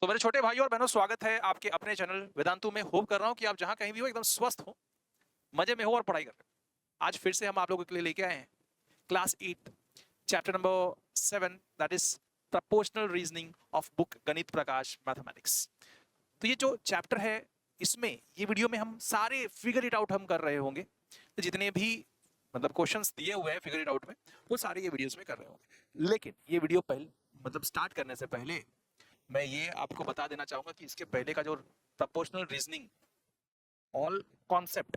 तो मेरे छोटे भाइयों और बहनों, स्वागत है आपके अपने चैनल वेदांतु में। होप कर रहा हूं कि आप जहां कहीं भी हो एकदम स्वस्थ हो, मजे में हो और पढ़ाई कर रहे हो। आज फिर से हम आप लोगों के लिए लेके आए हैं class 8 chapter number 7, that is proportional reasoning of book गणित प्रकाश मैथमेटिक्स। तो ये जो चैप्टर है, इसमें ये वीडियो में हम सारे फिगर इट आउट हम कर रहे होंगे। तो जितने भी मतलब क्वेश्चंस दिए हुए हैं फिगर इट आउट में, वो सारे ये वीडियोस में कर रहे होंगे। लेकिन ये वीडियो पहले मतलब स्टार्ट करने से पहले मैं ये आपको बता देना चाहूंगा कि इसके पहले का जो प्रपोर्शनल रीजनिंग ऑल कॉन्सेप्ट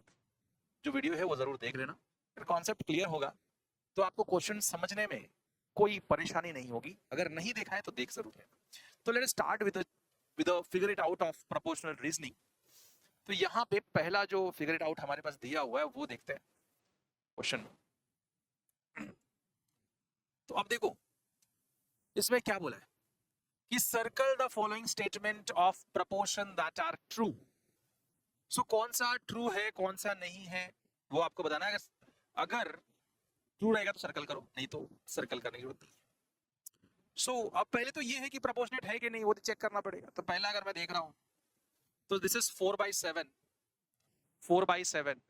जो वीडियो है वो जरूर देख लेना। अगर कॉन्सेप्ट क्लियर होगा तो आपको क्वेश्चन समझने में कोई परेशानी नहीं होगी। अगर नहीं देखा है तो देख जरूर लेना। तो let's start with figure it out of proportional reasoning. तो यहाँ पे पहला जो फिगर इट आउट हमारे पास दिया हुआ है वो देखते हैं क्वेश्चन में। तो अब देखो इसमें क्या बोला है कि circle the following statement of proportion that are true. So कौन सा ट्रू है कौन सा नहीं है वो आपको बताना है। अगर ट्रू रहेगा तो सर्कल करो, नहीं तो सर्कल करने की जरूरत नहीं। सो अब पहले तो ये है कि प्रपोर्शनेट है कि नहीं वो चेक करना पड़ेगा। तो पहला अगर मैं देख रहा हूं तो this is 4/7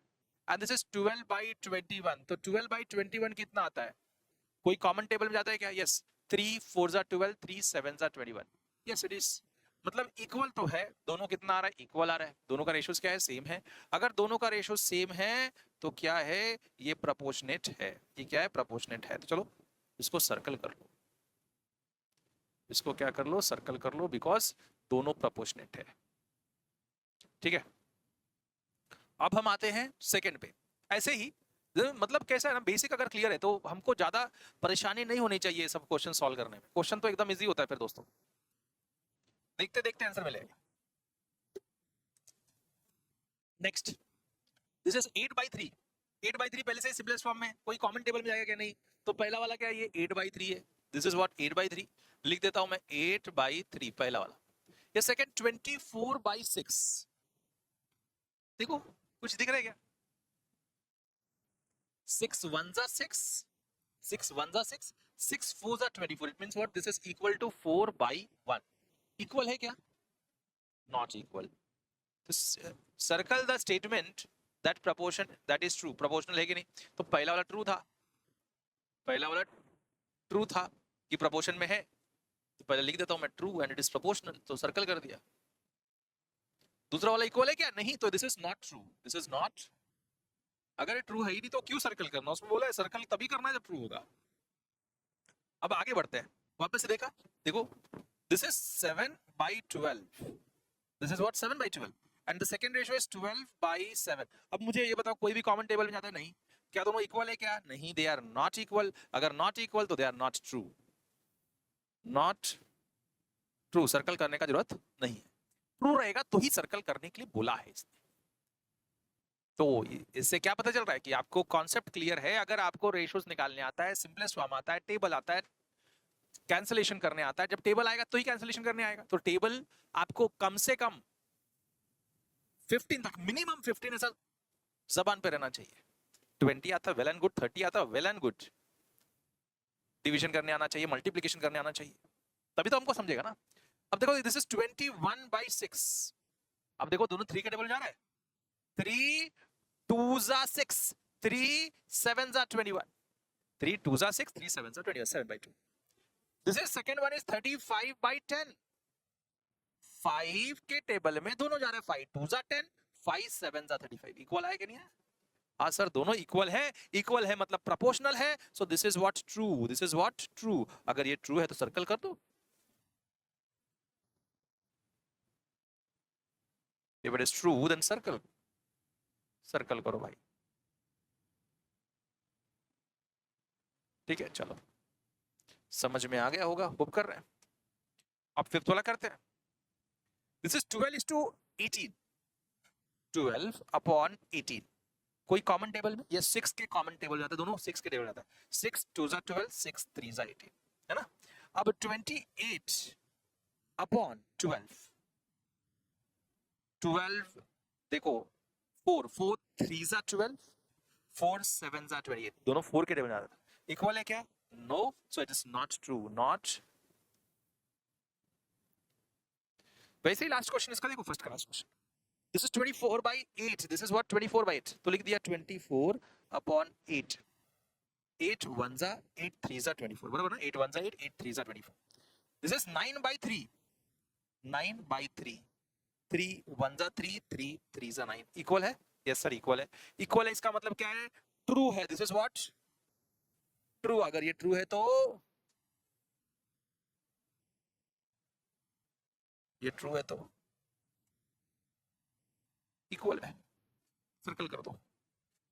and this is 12/21। तो 12/21 कितना आता है? कोई कॉमन टेबल में जाता है क्या? यस, 3 4 12, 3 7 21। Yes it is. मतलब इक्वल तो है, दोनों कितना आ रहा है? इक्वल आ रहा है। दोनों का रेशियो क्या है? सेम है। अगर दोनों का रेशियो सेम है तो क्या है? ये प्रपोर्शनेट है। ये क्या है? प्रपोर्शनेट है। तो चलो इसको सर्कल कर लो, इसको क्या कर लो? सर्कल कर लो, बिकॉज दोनों प्रपोर्शनेट है। ठीक है, अब हम आते हैं सेकंड पे। ऐसे ही मतलब कैसा है ना, बेसिक अगर क्लियर है तो हमको ज्यादा परेशानी नहीं होनी चाहिए सब क्वेश्चन सॉल्व करने में। क्वेश्चन तो एकदम इजी होता है फिर दोस्तों, देखते देखते आंसर मिलेगा। Next, this is 8/3। 8/3 पहले से सिंपलेस्ट फॉर्म में, कोई कॉमन टेबल में जाएगा क्या? नहीं। तो पहला वाला क्या है? ये 8/3 है। दिस इज व्हाट 8/3 लिख देता हूं मैं, 8/3 पहला वाला। ये सेकंड 24/6। देखो कुछ दिख रहा है क्या? 6 1 6, 6 1 6, 6 4 24। It means what? This is equal to 4/1। Equal है क्या? Not equal. तो circle the statement that proportion that is true. Proportional है कि नहीं? तो पहला वाला ट्रू था, पहला वाला ट्रू था कि प्रपोर्शन में है। तो पहले लिख देता हूं मैं true and it is proportional, तो सर्कल कर दिया। दूसरा वाला इक्वल है क्या? नहीं। तो this is not true, this is not. अगर ट्रू है ही नहीं तो क्यों सर्कल करना? उसमें बोला है सर्कल तभी करना है जब ट्रू होगा। अब आगे बढ़ते हैं, वापस से देखा, देखो this is 7/12। This is what? 7/12 and the second ratio is 12/7। अब मुझे ये बताओ, कोई भी कॉमन टेबल में जाता है? नहीं। क्या दोनों इक्वल है क्या? नहीं, दे आर नॉट इक्वल। अगर नॉट इक्वल तो they are not true. Not true, circle करने का जरूरत नहीं है। ट्रू रहेगा तो ही सर्कल करने के लिए बोला है इसने। तो इससे क्या पता चल रहा है कि आपको कॉन्सेप्ट क्लियर है। अगर आपको रेशियोज निकालने आता है, सिंपलेस्ट फॉर्म आता है, टेबल आता है, कैंसलेशन करने आता है। जब टेबल आएगा तो ही कैंसलेशन करने आएगा। तो टेबल आपको कम से कम 15 तक, मिनिमम 15 ऐसा जबान पे रहना चाहिए। 20 आता वेल एंड गुड, 30 आता वेल एंड गुड। डिवीजन करने आना चाहिए, मल्टीप्लीकेशन करने आना चाहिए, तभी तो हमको समझेगा ना। अब देखो दिस इज 21/6। अब देखो दोनों 3 के टेबल जा रहा है। 3 2 6, 3 7 21, 3 2 6, 3 7 21, 7/2। This is second one is 35/10। 5 के टेबल में दोनों जा रहे हैं। 5 2 10, 5 7 35। इक्वल है कि नहीं है? हाँ सर, दोनों इक्वल है। इक्वल है मतलब प्रोपोर्शनल है। So this is what? True. This is what? True. अगर ये ट्रू है तो सर्कल कर दो। If it is true then circle, circle करो भाई। ठीक है, चलो समझ में आ गया होगा, होप कर रहे हैं। अब फिफ्थ वाला करते हैं। This is 12:18। 12/18 कोई कॉमन टेबल में? ये 6 के कॉमन टेबल जाता है, दोनों 6 के टेबल जाता है। 6 2 12, 6 3 18, है ना? अब 28/12। 12 देखो, 4 4 3 12, 4 7 28। दोनों 4 के टेबल जाता है। इक्वल है क्या? No. So it is not true. Not वैसे ही लास्ट क्वेश्चन इसका देखो, फर्स्ट का last question, this is 24/8, this is what 24/8, तो लिख दिया 24/8, 8 1 जा 8 3 जा 24, बराबर ना, 8 1 जा 8, 8 3 जा 24, दिस इज 9/3, 9/3, 3 1 जा 3, 3 3 जा 9, इक्वल है, यस सर इक्वल है, इक्वल है इसका मतलब क्या है, ट्रू है, दिस इज व्हाट ट्रू, अगर ये ट्रू है तो ये ट्रू है तो इक्वल है, सर्कल कर दो।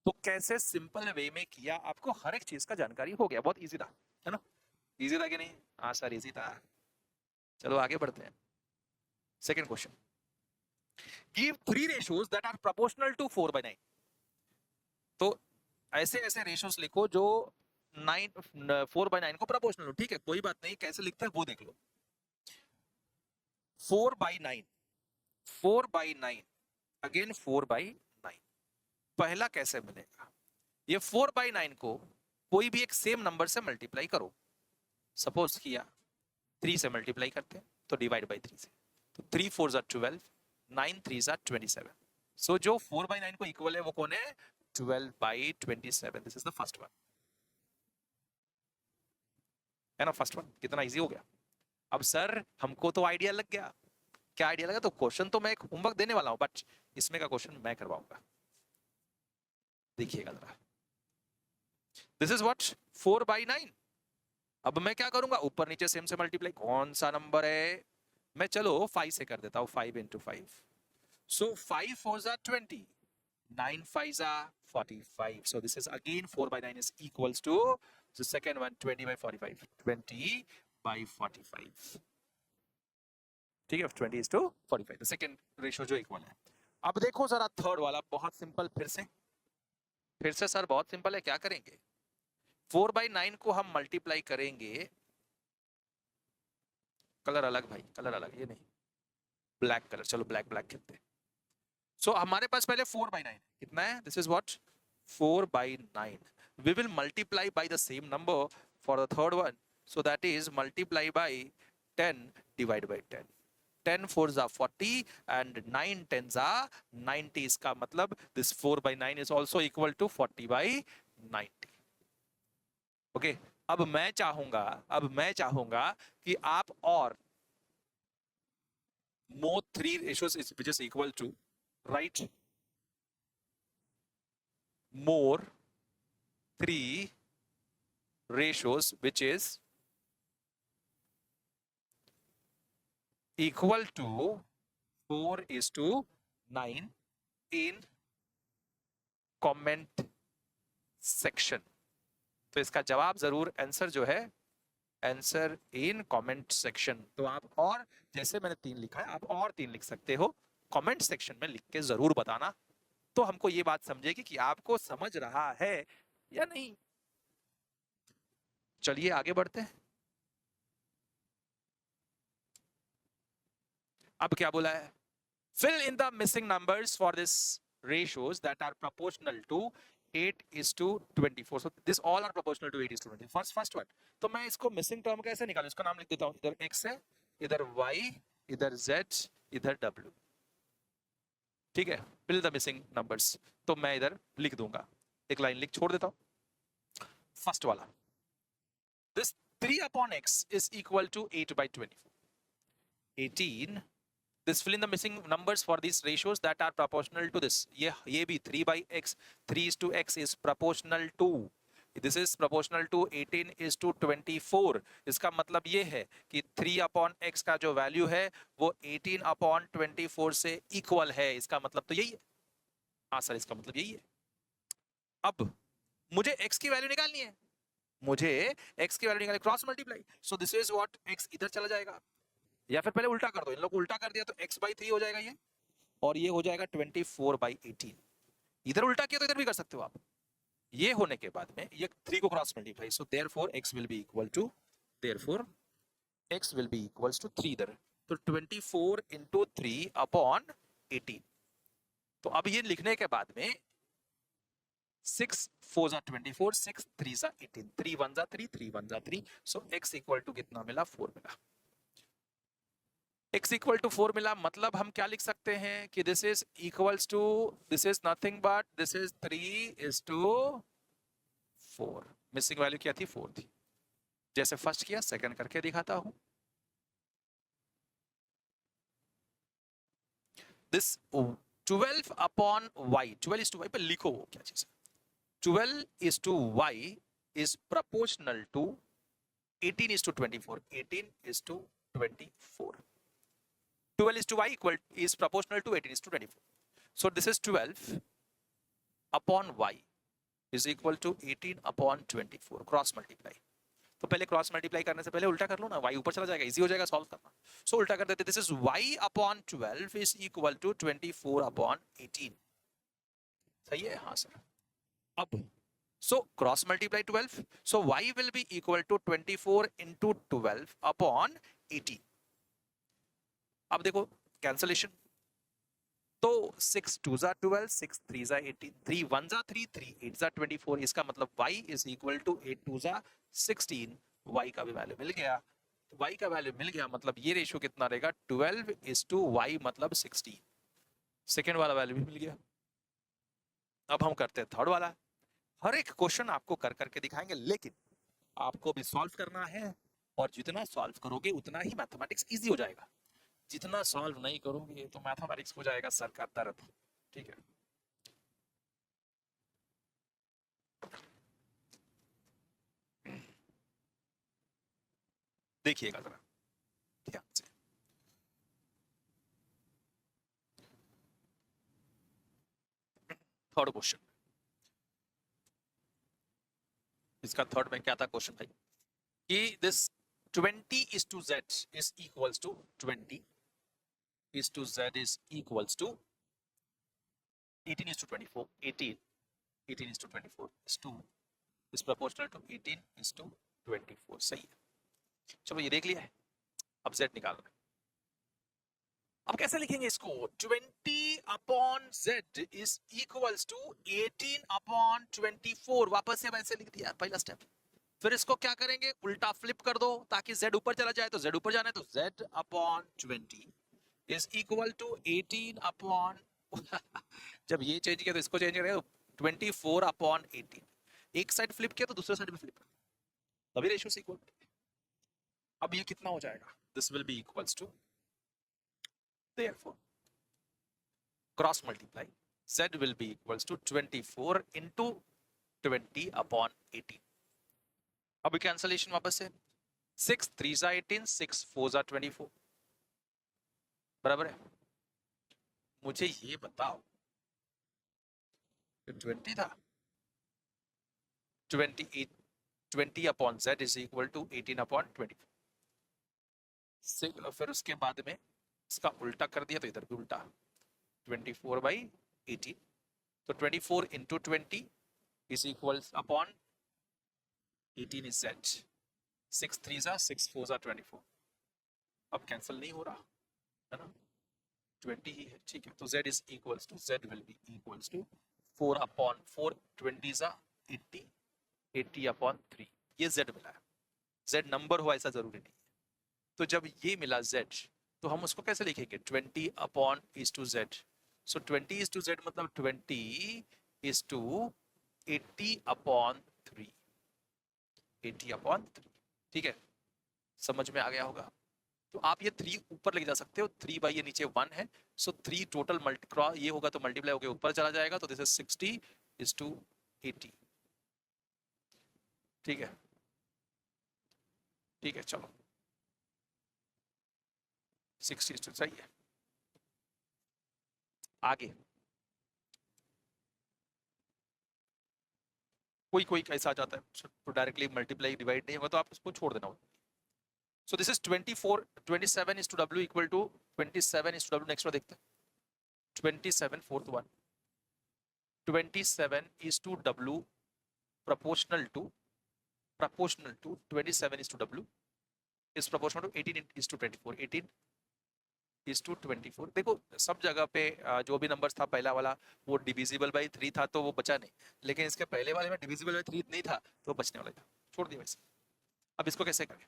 तो कैसे सिंपल वे में किया, आपको हर एक चीज का जानकारी हो गया, बहुत इजी था, है ना, इजी था कि नहीं, हाँ सर इजी था। चलो आगे बढ़ते हैं, second question, give 3 ratios that are proportional to 4/9, तो ऐसे ऐसे रेशियोज लिखो जो 4/9 को प्रोपोर्शनल हो, ठीक है कोई बात नहीं, कैसे लिखते हैं वो देख लो, 4/9, 4/9, अगेन 4/9, पहला कैसे मिलेगा, ये 4/9 को कोई भी एक सेम नंबर से मल्टीप्लाई करो, सपोज किया 3 से मल्टीप्लाई करते हैं तो डिवाइड बाई 3 से, तो 3 4 जा 12, 9 3 जा 27, सो जो 4/9 को इक्वल है वो कौन है, 12/27, this is the first one, है ना, फर्स्ट वन, कितना इजी हो गया। अब सर हमको तो आइडिया लग गया, क्या आइडिया लगा, तो क्वेश्चन तो मैं एक होमवर्क देने वाला हूं, बट इसमें का क्वेश्चन मैं करवाऊंगा, देखिएगा जरा, दिस इज व्हाट 4/9, अब मैं क्या करूंगा, ऊपर नीचे सेम से मल्टीप्लाई, कौन सा नंबर है, मैं चलो 5 से कर देता हूं, 5 into 5, so 5 4 जा 20, 9 5 जा 45, so this is again 4/9 is equals to the second one 20/45, 20/45, ठीक है, 20:45, the second ratio जो इक्वल है। अब देखो जरा थर्ड वाला, बहुत सिंपल, फिर से सर बहुत सिंपल है, क्या करेंगे, 4/9 को हम मल्टीप्लाई करेंगे, कलर अलग भाई, कलर अलग, ये नहीं ब्लैक कलर, चलो ब्लैक ब्लैक खेलते हैं, सो हमारे पास पहले 4/9 है, कितना है, this is what 4/9, we will multiply by the same number for the third one, so that is multiply by 10 divide by 10, 10 4s are 40 and 9 10s are 90, इसका मतलब this 4/9 is also equal to 40/90, okay. अब मैं चाहूंगा कि आप और more 3 ratios which is equal to, right, more 3 ratios which is equal to 4:9 in comment section, तो इसका जवाब जरूर आंसर जो है, आंसर इन कमेंट सेक्शन, तो आप और जैसे मैंने 3 लिखा है, आप और 3 लिख सकते हो, कमेंट सेक्शन में लिख के जरूर बताना, तो हमको ये बात समझेगी कि आपको समझ रहा है या नहीं। चलिए आगे बढ़ते हैं, अब क्या बोला है, fill in the missing numbers for this ratios that are proportional to 8:24, so this all are proportional to 8:20, first one, तो मैं इसको मिसिंग टर्म कैसे निकालूं, इसका नाम लिख देता हूं, इधर x है, इधर y, इधर z, इधर w, ठीक है, fill the missing numbers, तो मैं इधर लिख दूंगा, एक लाइन लिख छोड़ देता हूं, फर्स्ट वाला, this 3/x is equal to 8/24, 18, this fill in the missing numbers for these ratios that are proportional to this, ये भी 3/x, 3:x is proportional to, this is proportional to 18:24, इसका मतलब ये है कि 3/x का जो वैल्यू है वो 18/24 से इक्वल है, इसका मतलब तो यही है, हाँ सर इसका मतलब यही है। अब मुझे x की वैल्यू निकालनी है, cross multiply, so this is what, x इधर चला जाएगा, या फिर पहले उल्टा कर दो, इन लोग को उल्टा कर दिया तो x/3 हो जाएगा ये, और ये हो जाएगा 24/18, इधर उल्टा किया तो इधर भी कर सकते हो आप, ये होने के बाद में ये 3 को cross multiply, so therefore x will be equal to 3 इधर, तो 24 into 3/18, तो अब ये लिखने के बाद में 6 4 जा 24, 6 3 जा 18, 3 1 जा 3, 3 1 जा 3, सो x इक्वल टू कितना मिला, 4 मिला, x इक्वल टू 4 मिला, मतलब हम क्या लिख सकते हैं कि this is equals to, this is nothing but this is 3:4। Missing value क्या थी? 4 थी। जैसे फर्स्ट किया सेकंड करके दिखाता हूं। This 12 upon y, 12 is to y, पर लिखो वो क्या चीज है। 12 is to y is proportional to 18 is to 24, 18 is to 24, 12 is to y equal is proportional to 18 is to 24. So this is 12 upon y is equal to 18 upon 24, cross multiply. तो पहले cross multiply करने से पहले उल्टा कर लो ना, y ऊपर चला जाएगा, इजी हो जाएगा सॉल्व करना। सो उल्टा कर देते, this is y upon 12 is equal to 24 upon 18। सही है? हाँ सर। अब so cross multiply 12, so y will be equal to 24 into 12 upon 18। अब देखो कैंसलेशन, तो 6 2 जा 12, 6 3 जा 18, 3 1 जा 3, 3 8 जा 24। इसका मतलब y is equal to 8 2 जा 16। y का भी वैल्यू मिल गया, y का वैल्यू मिल गया, मतलब ये रेशियो कितना रहेगा? 12 is to y मतलब 16। सेकेंड वाला वैल्यू भी मिल गया। अब हम करते हैं थर्ड वाला। हर एक क्वेश्चन आपको कर करके दिखाएंगे, लेकिन आपको भी सॉल्व करना है, और जितना सॉल्व करोगे उतना ही मैथमेटिक्स इजी हो जाएगा। जितना सॉल्व नहीं करोगे तो मैथमेटिक्स हो जाएगा सर का दर्द। ठीक है, देखिएगा जरा ध्यान से। थर्ड क्वेश्चन, इसका थर्ड में क्या था क्वेश्चन भाई, कि this 20 is to z is equals to 20 is to z is equals to 18 is to 24, 18 is to 24 is 2 is proportional to 18 is to 24। सही है, चलो ये देख लिया है। अब z निकालना है। अब कैसे लिखेंगे इसको? 20 upon z is equals to 18 upon 24। वापस से वैसे लिख दिया पहला स्टेप। फिर इसको क्या करेंगे? उल्टा फ्लिप कर दो ताकि z ऊपर चला जाए, तो z ऊपर जाना है, तो z upon 20 is equal to 18 upon जब ये चेंज किया तो इसको चेंज करेंगे, तो 24 अपॉन 18। एक साइड फ्लिप किया तो दूसरे साइड में फ्लिप कर, तभी रेशियो से इक्वल। अब ये कितना हो जाएगा? This will be equals to, therefore cross multiply z will be equals to 24 into 20 upon 18। अब कैंसलेशन वापस से, 6 3 जा 18, 6 4 जा 24, बराबर है। मुझे ये बताओ, 20 था, 28 20 upon z is equal to 18 upon 24। फिर उसके बाद में इसका उल्टा कर दिया तो इधर भी उल्टा, 24 by 18, तो 24 into 20 is equals upon 18 is z। 6 3 जा 6 4 जा 24। अब कैंसिल नहीं हो रहा है ना, 20 ही है, ठीक है। तो z is equals to, z will be equals to 4 upon 4, 20 जा 80, 80 upon 3। ये z मिला है, z नंबर हो ऐसा जरूरी नहीं है। तो जब ये मिला z, तो हम उसको कैसे लिखेंगे? 20 upon is to z। So 20 is to z मतलब 20 is to 80 अपॉन 3, 80 अपॉन 3। ठीक है, समझ में आ गया होगा। तो आप ये 3 ऊपर लेके जा सकते हो, 3 बाई ये नीचे 1 है, सो 3 टोटल मल्टीक्रॉस ये होगा तो मल्टीप्लाई होकर ऊपर चला जाएगा, तो दिस इज 60 is to 80। ठीक है, ठीक है, चलो 60 is to, सही है। आगे कोई कोई कैसा आ जाता है तो डायरेक्टली मल्टीप्लाई डिवाइड नहीं होगा, तो आप उसको छोड़ देना। सो this is 24 27 is to w equal to 27 is to w। Next देखते हैं, 27 fourth one, 27 is to w proportional to 27 is to w is proportional to 18 is to 24, 18 is to 24। देखो सब जगह पे जो भी नंबर्स था पहला वाला वो डिविजिबल बाई 3 था तो वो बचा नहीं, लेकिन इसके पहले वाले में डिविजिबल बाई 3 नहीं था तो बचने वाला था, छोड़ दिया वैसे। अब इसको कैसे करें?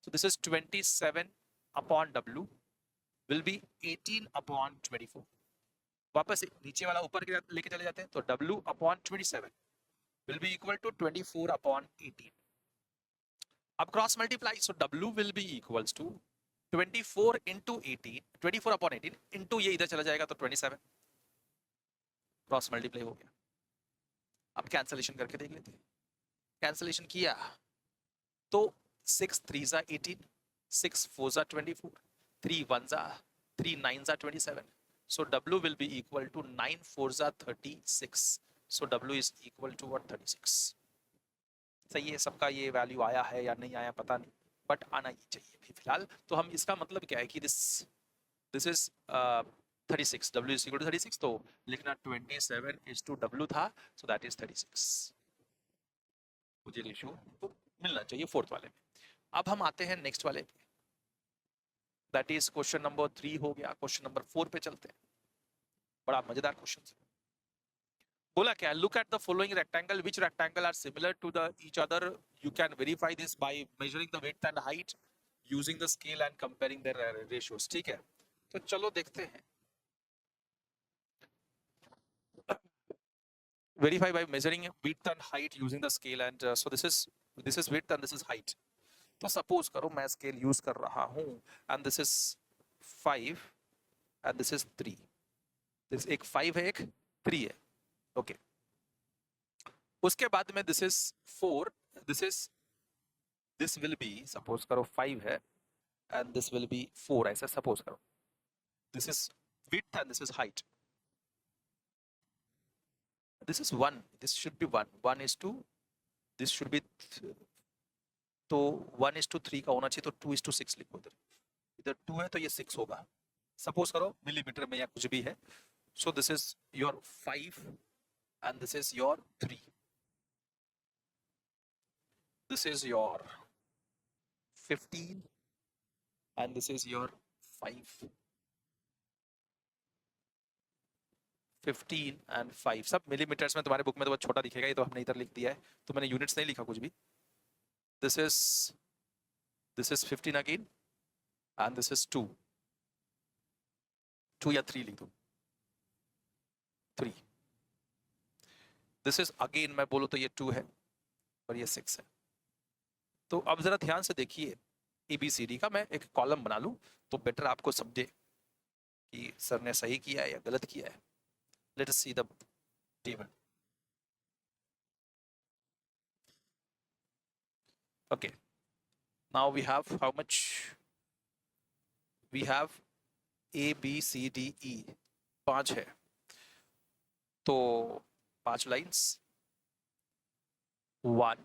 सो this is 27 upon w will be 18/24। वापस नीचे वाला ऊपर लेके चले जाते हैं, तो W/27 will be equal to 24/18. अब cross multiply, so W will be equals to 24 into 18, 24/18 into ये इधर चला जाएगा तो 27, क्रॉस मल्टीप्लाई हो गया। अब कैंसलेशन करके देख लेते हैं। कैंसलेशन किया तो 6 3 जा 18, 6 4 जा 24, 3 1 जा 3 9 जा 27, so W will be equal to 9 4 जा 36, so W is equal to what, 36। सही है, सबका ये वैल्यू आया है या नहीं आया पता नहीं, बट आना ही चाहिए भी फिलहाल। तो हम इसका मतलब क्या है कि this is 36, W is equal to 36, तो लिखना 27:W था, so that is 36। मुझे रेशियो तो मिलना चाहिए फोर्थ वाले में। अब हम आते हैं नेक्स्ट वाले पे, दैट इज क्वेश्चन नंबर 3 हो गया। क्वेश्चन नंबर 4 पे चलते हैं, बड़ा मजेदार क्वेश्चन। बोला क्या, look at the following rectangle, which rectangle are similar to the each other, you can verify this by measuring the width and height using the scale and comparing their ratios. ठीक है, तो चलो देखते हैं। Verify by measuring width and height using the scale, and so this is width and this is height। तो suppose करो मैं scale use कर रहा हूं, and this is 5 and this is 3, this एक 5 है एक 3 है, ओके। उसके बाद में this is 4, this will B, suppose करो 5 है एंड दिस विल बी 4, ऐसा सपोज करो। This is width and this is height, this is 1, this should be 1 is to, this should be तो 1:3 का होना चाहिए, तो 2:6 लिखो। इधर 2 है तो ये 6 होगा, सपोज करो मिलीमीटर में या कुछ भी है। So this is your 5 and this is your 3, this is your 15 and this is your 5, 15 and 5 सब मिलीमीटर्स में। तुम्हारे बुक में तो बहुत छोटा दिखेगा, ये तो हमने इधर लिख दिया है, तो मैंने यूनिट्स नहीं लिखा कुछ भी। This is 15 again, and this is 2 या 3 लिख दो, 3। This is again, मैं बोलूँ तो ये 2 है और ये 6 है। तो अब जरा ध्यान से देखिए, ABCD का मैं एक कॉलम बना लूं तो बेटर आपको समझे कि सर ने सही किया है या गलत किया है। Let us see the table. Okay, now we have how much? We have A B C D E, 5 है, तो 5 लाइन्स, 1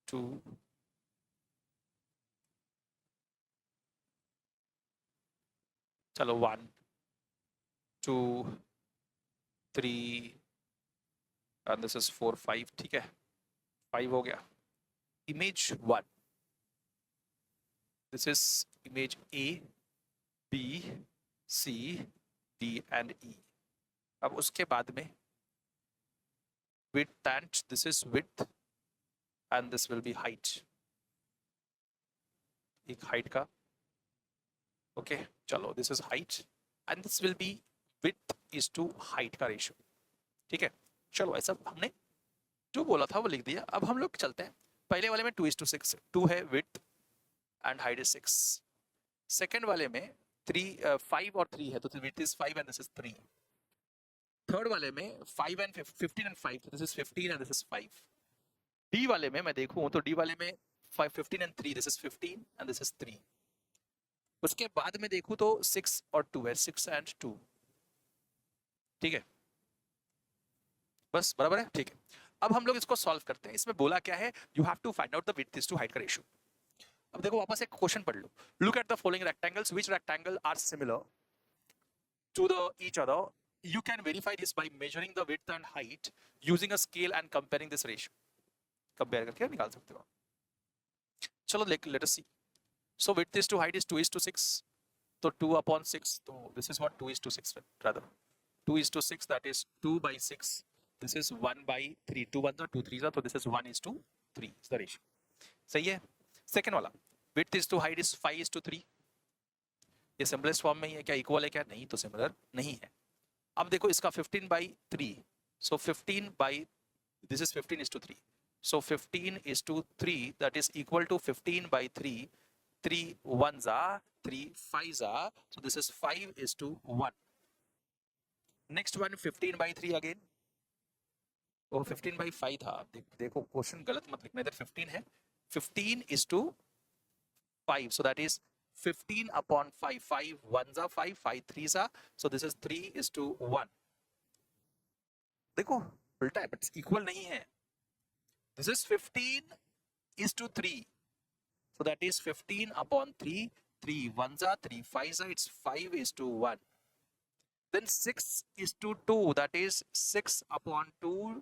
2 चलो 1 2 3 and this is 4 5, ठीक है, 5 हो गया। Image 1, this is image A B C D and E। अब उसके बाद में width, and this is width and this will be height, एक height का, ओके चलो this is height and this will B width is to height का ratio. ठीक है, चलो ऐसा हमने जो बोला था वो लिख दिया। अब हम लोग चलते हैं, पहले वाले में 2:6, 2 है width and height is 6। Second वाले में 5 और 3 है, तो width is 5 and this is 3। Third वाले में 5 and 15 and 5, this is 15 and this is 5। D वाले में मैं देखूं तो डी वाले में 15 and 3, this is 15 and this is 3। उसके बाद में देखूं तो 6 और 2 है, 6 and 2। ठीक है, बस बराबर है, ठीक है। अब हम लोग इसको सॉल्व करते हैं। इसमें बोला क्या है, you have to find out the width is to height का रेशियो। अब देखो वापस एक क्वेश्चन पढ़ लो, look at the following rectangles, which rectangle are similar to the each other, you can verify this by measuring the width and height using a scale and comparing this ratio। Compare करके निकाल सकते हो। चलो let us see। So width is to height is 2:6, तो 2/6, तो this is what 2:6 rather 2:6, that is 2/6, this is 1/3, 2 1 2 3, so this is 1:3 is the ratio। सही है। Second वाला width is to height is 5:3। ये सिंपलेस्ट फॉर्म में ही है, क्या equal है क्या? नहीं, तो सिमिलर नहीं है। अब देखो इसका 15/3, सो 15 by, this is 15:3, so 15:3 that is equal to 15/3, 3 ones are 3 5s are, so this is 5:1. next one 15/3 again, वो 15/5 था। देखो क्वेश्चन गलत मत लिखना, इधर 15 है, 15:5, so that is 15/5, 5 ones are 5, 5 3s are, so this is 3:1। देखो उल्टा है बट इक्वल नहीं है। This is 15:3, so that is 15/3, 3 ones are 3 5s are, it's 5:1. Then 6:2, that is 6/2,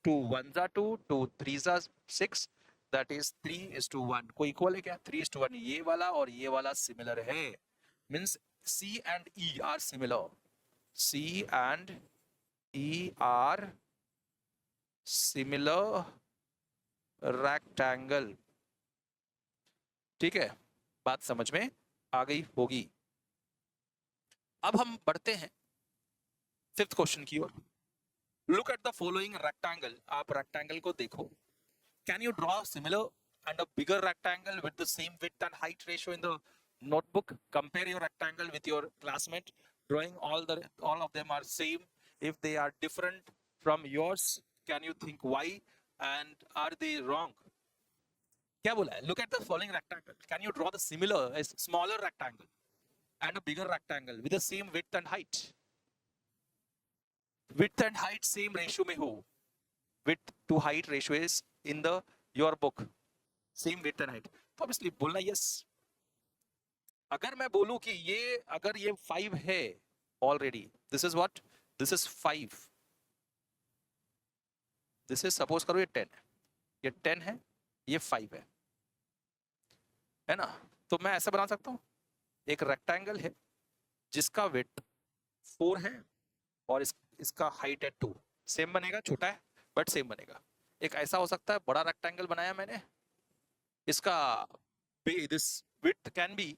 2 ones are 2, 2 3s are 6, that is 3:1। कोई equal है क्या? 3:1। ये वाला और ये वाला सिमिलर है, means C and E are similar, C and E are similar rectangle। ठीक है, बात समझ में आ गई होगी। अब हम बढ़ते हैं फिफ्थ क्वेश्चन की ओर। Look at the following rectangle, आप रेक्टेंगल को देखो। Can you draw similar and a bigger rectangle with the same width and height ratio in the notebook? Compare your rectangle with your classmate, drawing all of them are same. If they are different from yours, can you think why and are they wrong? क्या बोला है? Look at the following rectangle. Can you draw the similar, a smaller rectangle and a bigger rectangle with the same width and height? Width and height same ratio में हो, width to height ratio is in the your book, same width and height, तो obviously बोलना yes। अगर मैं बोलूं कि ये अगर ये 5 है already, this is what, this is 5, this is suppose करो ये 10 है, ये 10 है, ये 5 है ना? तो मैं ऐसा बना सकता हूं, एक रेक्टेंगल है जिसका विड्थ 4 है और इसका हाइट है 2, सेम बनेगा, छोटा है बट सेम बनेगा। एक ऐसा हो सकता है, बड़ा रेक्टेंगल बनाया मैंने, इसका this width can be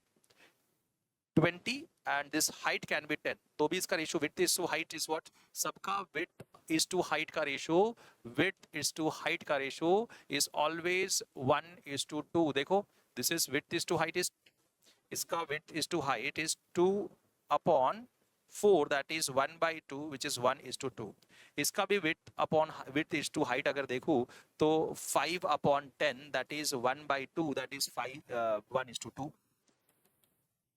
20 and this height can be 10, तो भी इसका ratio width is to height is what, सबका width is to height का ratio, width is to height का रेशियो is always 1:2। देखो this is width is to height is, इसका width is to height is 2/4, that is 1/2 which is 1:2। इसका भी width is to height अगर देखूं तो 5/10, that is 1/2, that is 1:2।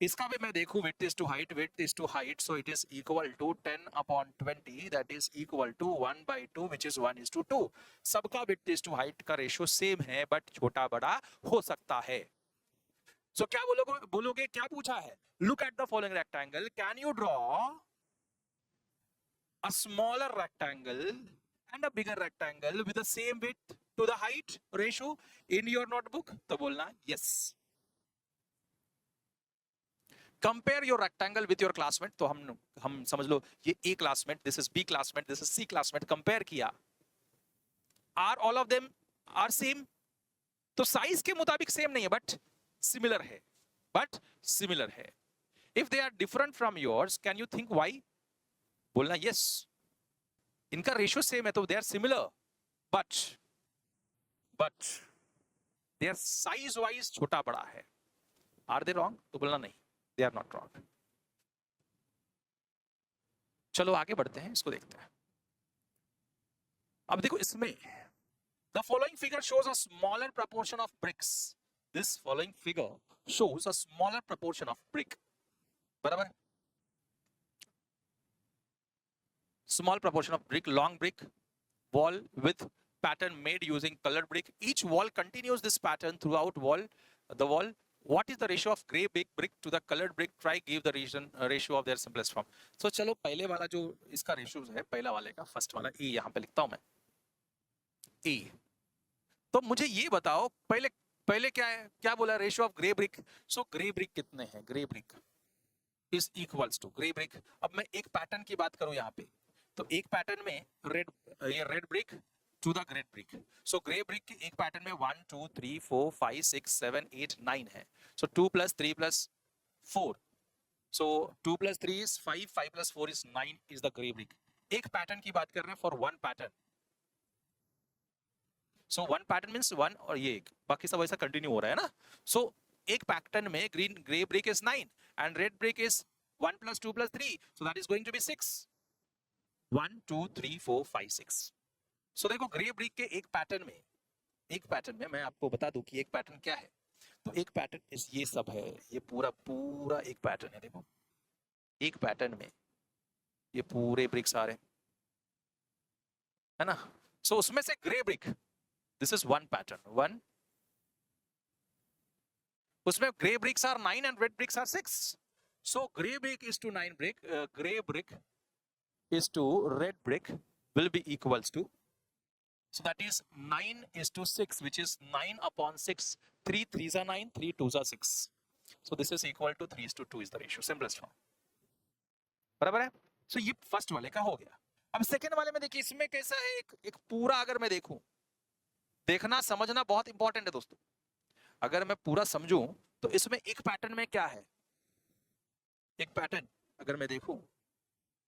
इसका भी मैं देखूं width is to height, so it is equal to 10/20, that is equal to 1/2 which is 1:2। सबका width is to height का रेशियो सेम है बट छोटा बड़ा हो सकता है। सो क्या बोलोगे क्या पूछा है? Look at the following rectangle, can you draw a smaller rectangle and a bigger rectangle with the same width to the height ratio in your notebook? तो बोलना yes। Compare your rectangle with your classmate, तो हम समझ लो ये A classmate, this is B classmate, this is C classmate, compare किया, are all of them are same, तो size के मुताबिक सेम नहीं है बट सिमिलर है, if they are different from yours can you think why? बोलना yes. इनका ratio same है तो they are similar but their size wise छोटा बड़ा है, आर दे रॉन्ग? तो बोलना नहीं, they are not wrong। चलो आगे बढ़ते हैं, इसको देखते हैं। अब देखो इसमें the following figure shows a smaller proportion of bricks, this following figure shows a smaller proportion of brick, बराबर, small proportion of brick, long brick wall with pattern made using colored brick, each wall continues this pattern throughout the wall। What is the ratio of grey brick to the colored brick? Try give the ratio of their simplest form। So चलो पहले वाला जो इसका ratio है, पहला वाले का, first वाला E यहाँ पे लिखता हूं मैं, E। तो मुझे ये बताओ पहले क्या है, क्या बोला? Ratio of grey brick. So grey brick कितने हैं? Grey brick is equals to grey brick. अब मैं एक पैटर्न की बात करूं यहाँ पे, तो एक पैटर्न में red brick to the great brick. So grey brick के एक पैटर्न में 1 2 3 4 5 6 7 8 9 है. So 2 plus 3 plus 4. So 2 plus 3 is 5, 5 plus 4 is 9 is the grey brick. एक पैटर्न की बात कर रहे हैं for one pattern. So one pattern means one और ये एक, बाकी सब ऐसा कंटिन्यू हो रहा है ना. So एक पैटर्न में green grey brick is 9 and red brick is 1 plus 2 plus 3. So that is going to be 6. 1 2 3 4 5 6. So देखो ग्रे ब्रिक के एक पैटर्न में मैं आपको बता दूं कि एक पैटर्न क्या है. तो एक पैटर्न इस ये सब है, ये पूरा एक पैटर्न है. देखो एक पैटर्न में ये पूरे ब्रिक्स आ रहे हैं, है ना. सो उसमें से grey brick, this is one pattern, one. उसमें grey bricks are 9 and red bricks are 6. So grey brick is to 9 brick, grey brick is to red brick will be equals to, so that is 9 is to 6, which is 9 upon 6. 3 3s are 9, 3 2s are 6. So this is equal to 3 is to 2 is the ratio, simplest form. बराबर है. So ये first वाले का हो गया. अब second वाले में देखिए इसमें कैसा है. एक पूरा अगर मैं देखूं, देखना समझना बहुत इंपॉर्टेंट है दोस्तों. अगर मैं पूरा समझूं तो इसमें एक पैटर्न में क्या है, एक पैटर्न अगर मैं देखूं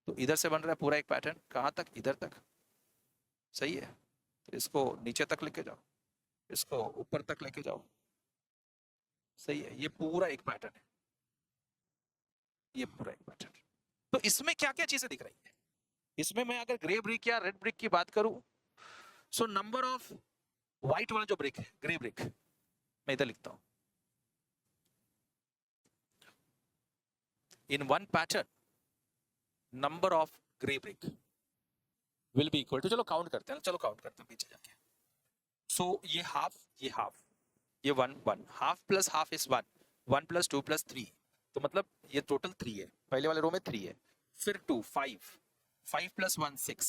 तो इधर से बन रहा है पूरा एक पैटर्न. कहां तक, इधर तक. सही है. तो इसको नीचे तक लेके जाओ, इसको ऊपर तक लेके जाओ. सही है. ये पूरा एक पैटर्न है, ये पूरा एक पैटर्न. तो इसमें क्या क्या चीजें दिख रही है. इसमें मैं अगर ग्रे ब्रिक या रेड ब्रिक की बात करूं, सो नंबर ऑफ व्हाइट वाला जो ब्रिक है, ग्रे ब्रिक, मैं इधर लिखता हूं. In one pattern number of gray brick will be equal to, चलो काउंट करते हैं ना, चलो काउंट करते हैं पीछे जाके. सो ये हाफ, ये हाफ, ये 1 1, half plus half is 1, 1 plus 2 plus 3. तो मतलब ये टोटल 3 है. पहले वाले रो में 3 है. फिर 2 5, 5 प्लस 1 6,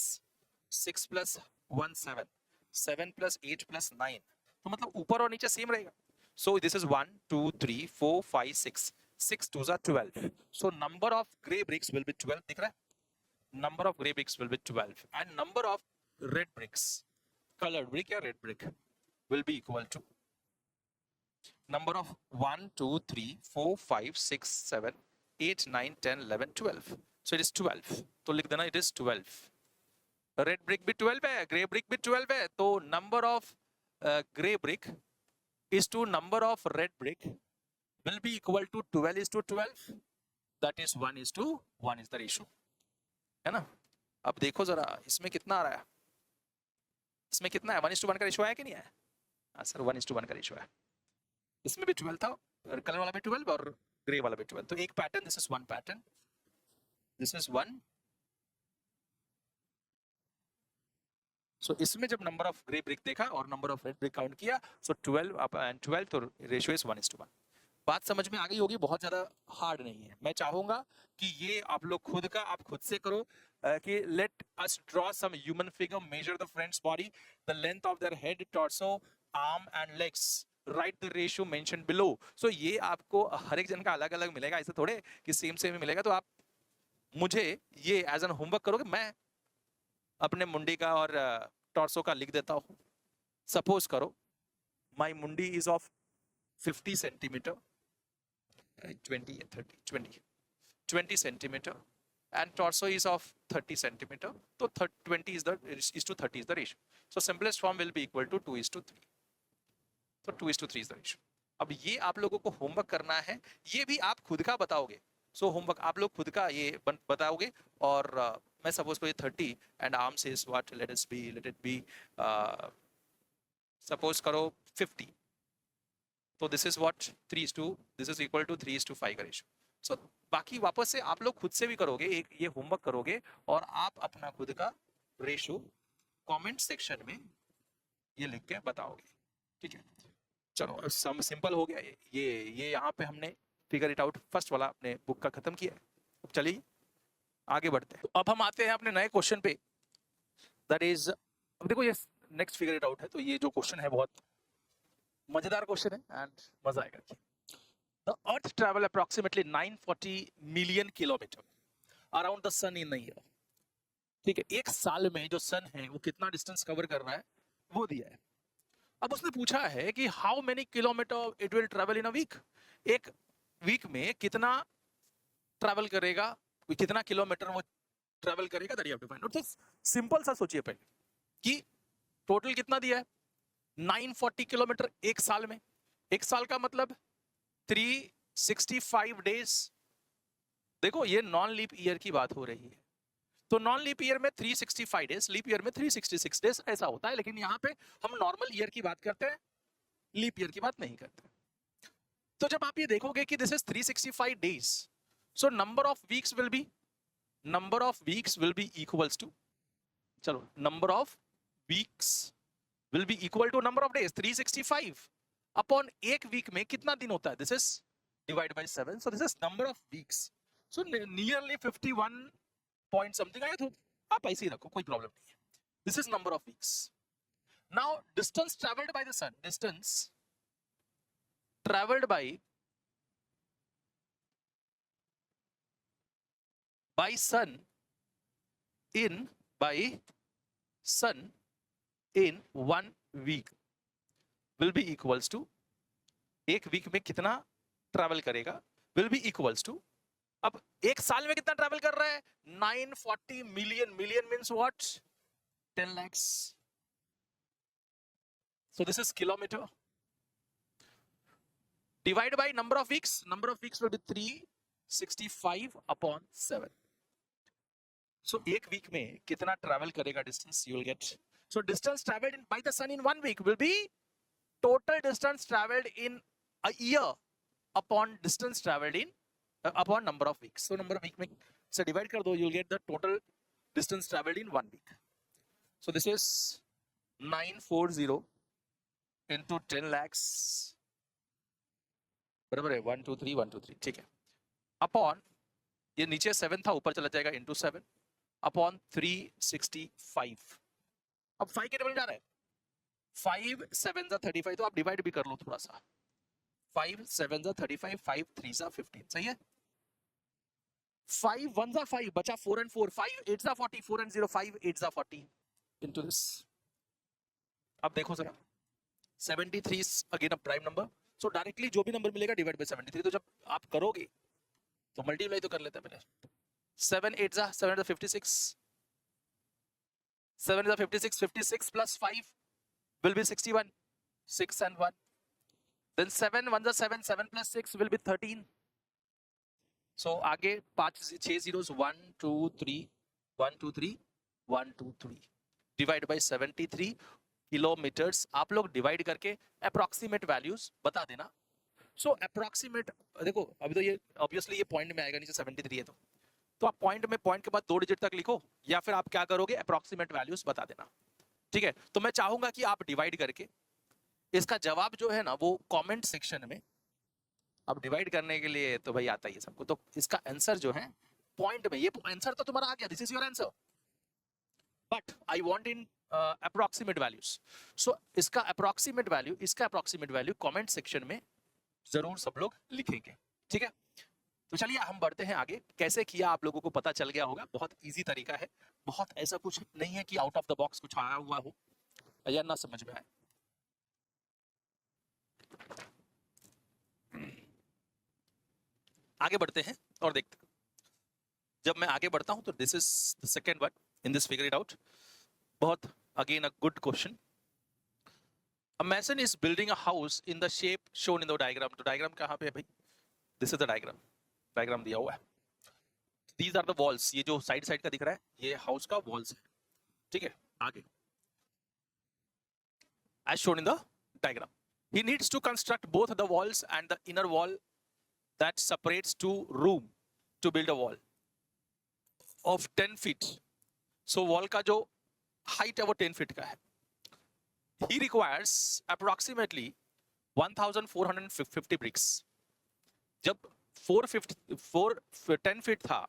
6 प्लस 1 7, 7 प्लस 8 प्लस 9. तो मतलब ऊपर और नीचे सेम रहेगा. सो this is 1 2 3 4 5 6, 6 2s are 12. So number of gray bricks will be 12. दिख रहा है. Number of gray bricks will be 12 and number of red bricks, colored brick या red brick, will be equal to number of 1 2 3 4 5 6 7 8 9 10 11 12. So it is 12. तो लिख देना it is 12. Red brick भी 12 है, grey brick भी 12 है. तो number of gray brick is to number of red brick will be equal to 12 is to 12. That is 1 is to 1 is the ratio, है ना. अब देखो जरा इसमें कितना आ रहा है. इसमें कितना है, 1 is to 1 का रेशियो है कि नहीं है. हाँ सर 1 is to 1 का रेशियो है. इसमें भी 12 था, कलर वाला भी 12 और ग्रे वाला भी 12. तो एक pattern, this is one pattern, this is one. So इसमें जब नंबर ऑफ ग्रे ब्रिक देखा और number of red brick count किया, सो 12 एंड 12, तो रेशियो इज 1 is to 1. बात समझ में आ गई होगी, बहुत ज्यादा हार्ड नहीं है. मैं चाहूंगा कि ये आप लोग खुद का, आप खुद से करो कि let us draw some human figure, measure the friends body, the length of their head, torso, arm and legs, write the ratio mentioned below. So ये आपको हर एक जन का अलग अलग मिलेगा, ऐसे थोड़े कि सेम सेम मिलेगा. तो आप मुझे ये एज एन होमवर्क करोगे. मैं अपने मुंडी का और टॉर्सो का लिख देता हूँ. सपोज करो माई मुंडी is of 50 centimetre, 20 centimeter, and torso is of 30 centimeter. So 20 is to 30 is the ratio. So simplest form will be equal to 2 is to 3. So 2 is to 3 is the ratio. अब ये आप लोगों को homework करना है. ये भी आप खुद का बताओगे. सो होमवर्क आप लोग खुद का ये बताओगे. और मैं सपोज को ये 30 and arm says what, let it be suppose करो 50. तो this is what 3 is to, this is equal to 3 is to 5 का रेशियो. सो बाकी वापस से आप लोग खुद से भी करोगे, एक ये होमवर्क करोगे और आप अपना खुद का रेशियो कमेंट सेक्शन में ये लिख के बताओगे. ठीक है, चलो सिंपल हो गया. ये यहाँ पे हमने फिगर इट आउट फर्स्ट वाला अपने बुक का खत्म किया है. अब चलिए आगे बढ़ते हैं. तो अब हम आते हैं अपने नए क्वेश्चन पे. दैट इज, अब देखो ये नेक्स्ट फिगर इट आउट है. तो ये जो क्वेश्चन है बहुत मजेदार क्वेश्चन है एंड मजा आएगा. The Earth travel approximately 940 million kilometers around the sun in a year. ठीक है, एक साल में जो सन है वो कितना डिस्टेंस कवर कर रहा है वो दिया है। अब उसने पूछा है कि how many kilometre it will travel in a week, एक वीक में कितना ट्रेवल करेगा, कितना किलोमीटर वो ट्रेवल करेगा, that you have to find out. तो सिंपल सा सोचिए पहले कि टोटल कितना दिया है, 940 किलोमीटर एक साल में। एक साल का मतलब 365 डेज। देखो ये नॉन लीप ईयर की बात हो रही है, तो नॉन लीप ईयर में 365 डेज, लीप ईयर में 366 डेज ऐसा होता है, लेकिन यहाँ पे हम नॉर्मल ईयर की बात करते हैं, लीप ईयर की बात नहीं करते। तो जब आप ये देखोगे कि this is 365 days, so number of weeks will be equals to, चलो number of weeks will be equal to number of days 365 upon एक वीक में कितना दिन होता है, this is divide by 7, so this is number of weeks. So nearly 51 point something आया, तो आप ऐसे ही रखो, कोई प्रॉब्लम नहीं है। This is number of weeks. Now distance travelled by the sun, distance travelled by sun in 1 week will be equals to, एक week में कितना ट्रैवल करेगा will be equals to, अब एक साल में कितना ट्रैवल कर रहा है 940 million, million means what 10 lakhs, so this is kilometer, divide by number of weeks will be 365 upon 7, so एक वीक में कितना ट्रैवल करेगा distance, you will get, so distance traveled by the sun in 1 week will be total distance traveled in a year upon distance traveled in upon number of weeks, so number of week में से divide कर दो, you will get the total distance traveled in 1 week, so this is 940 into 10 lakhs बराबर है 123 123, ठीक है, upon ये नीचे 7 था ऊपर चला जाएगा इंटू 7 अपॉन 365, अब 5 के टेबल जा रहा है, 5 7 जा 35, तो आप डिवाइड भी कर लो थोड़ा सा, 5 7 जा 35, 5 3 जा 15, सही है, 5 1 जा 5 बचा 4 and 4, 5 8 जा 40, 4 and 0 5 8 जा 40 into this, अब देखो जरा 73 again a prime number, so directly जो भी नंबर मिलेगा डिवाइड बाय 73, तो जब आप करोगे तो मल्टीप्लाई तो कर लेते हैं पहले, 7 8 जा 7 जा 56, 7 जा 56, 56 plus 5 will be 61, 6 and 1, then 7 1 जा 7, 7 plus 6 will be 13, so आगे 5 6 zeros 1 2 3 1 2 3 1 2 3 डिवाइड बाय 73 किलोमीटर्स, आप लोग डिवाइड करके अप्रॉक्सीमेट वैल्यूज बता देना, सो अप्रॉक्सीमेट, देखो अभी तो ये ऑब्वियसली ये पॉइंट में आएगा, नीचे 73 है तो आप पॉइंट में पॉइंट के बाद 2 डिजिट तक लिखो, या फिर आप क्या करोगे अप्रॉक्सीमेट वैल्यूज बता देना, ठीक है, तो मैं चाहूंगा कि आप डिवाइड करके इसका जवाब जो है ना वो कमेंट सेक्शन में, अब डिवाइड करने के लिए तो भाई आता ही है सबको, तो इसका आंसर जो है पॉइंट में, ये आंसर तो तुम्हारा आ गया, this is your answer, but I want in approximate values, so इसका अप्रॉक्सीमेट वैल्यू कमेंट सेक्शन में जरूर सब लोग लिखेंगे, ठीक है। तो चलिए हम बढ़ते हैं आगे, कैसे किया आप लोगों को पता चल गया होगा, बहुत इजी तरीका है, बहुत ऐसा कुछ नहीं है कि आउट ऑफ द बॉक्स कुछ आया हुआ हो या ना समझ में आए। आगे बढ़ते हैं और देखते हैं, जब मैं आगे बढ़ता हूं तो this is the second one in this figure it out, बहुत again a good question. A mason is building a house in the shape shown in the diagram, तो डायग्राम कहां पे है भाई, दिस इज द डायग्राम दिया हुआ है, these are the walls, ये जो साइड साइड का दिख रहा है ये हाउस का वॉल्स है, ठीक है। आगे as shown in the diagram, he needs to construct both the walls and the inner wall that separates two room to build a wall of 10 feet, so wall का जो height है वो 10 feet का है, he requires approximately 1450 bricks, जब 10 feet था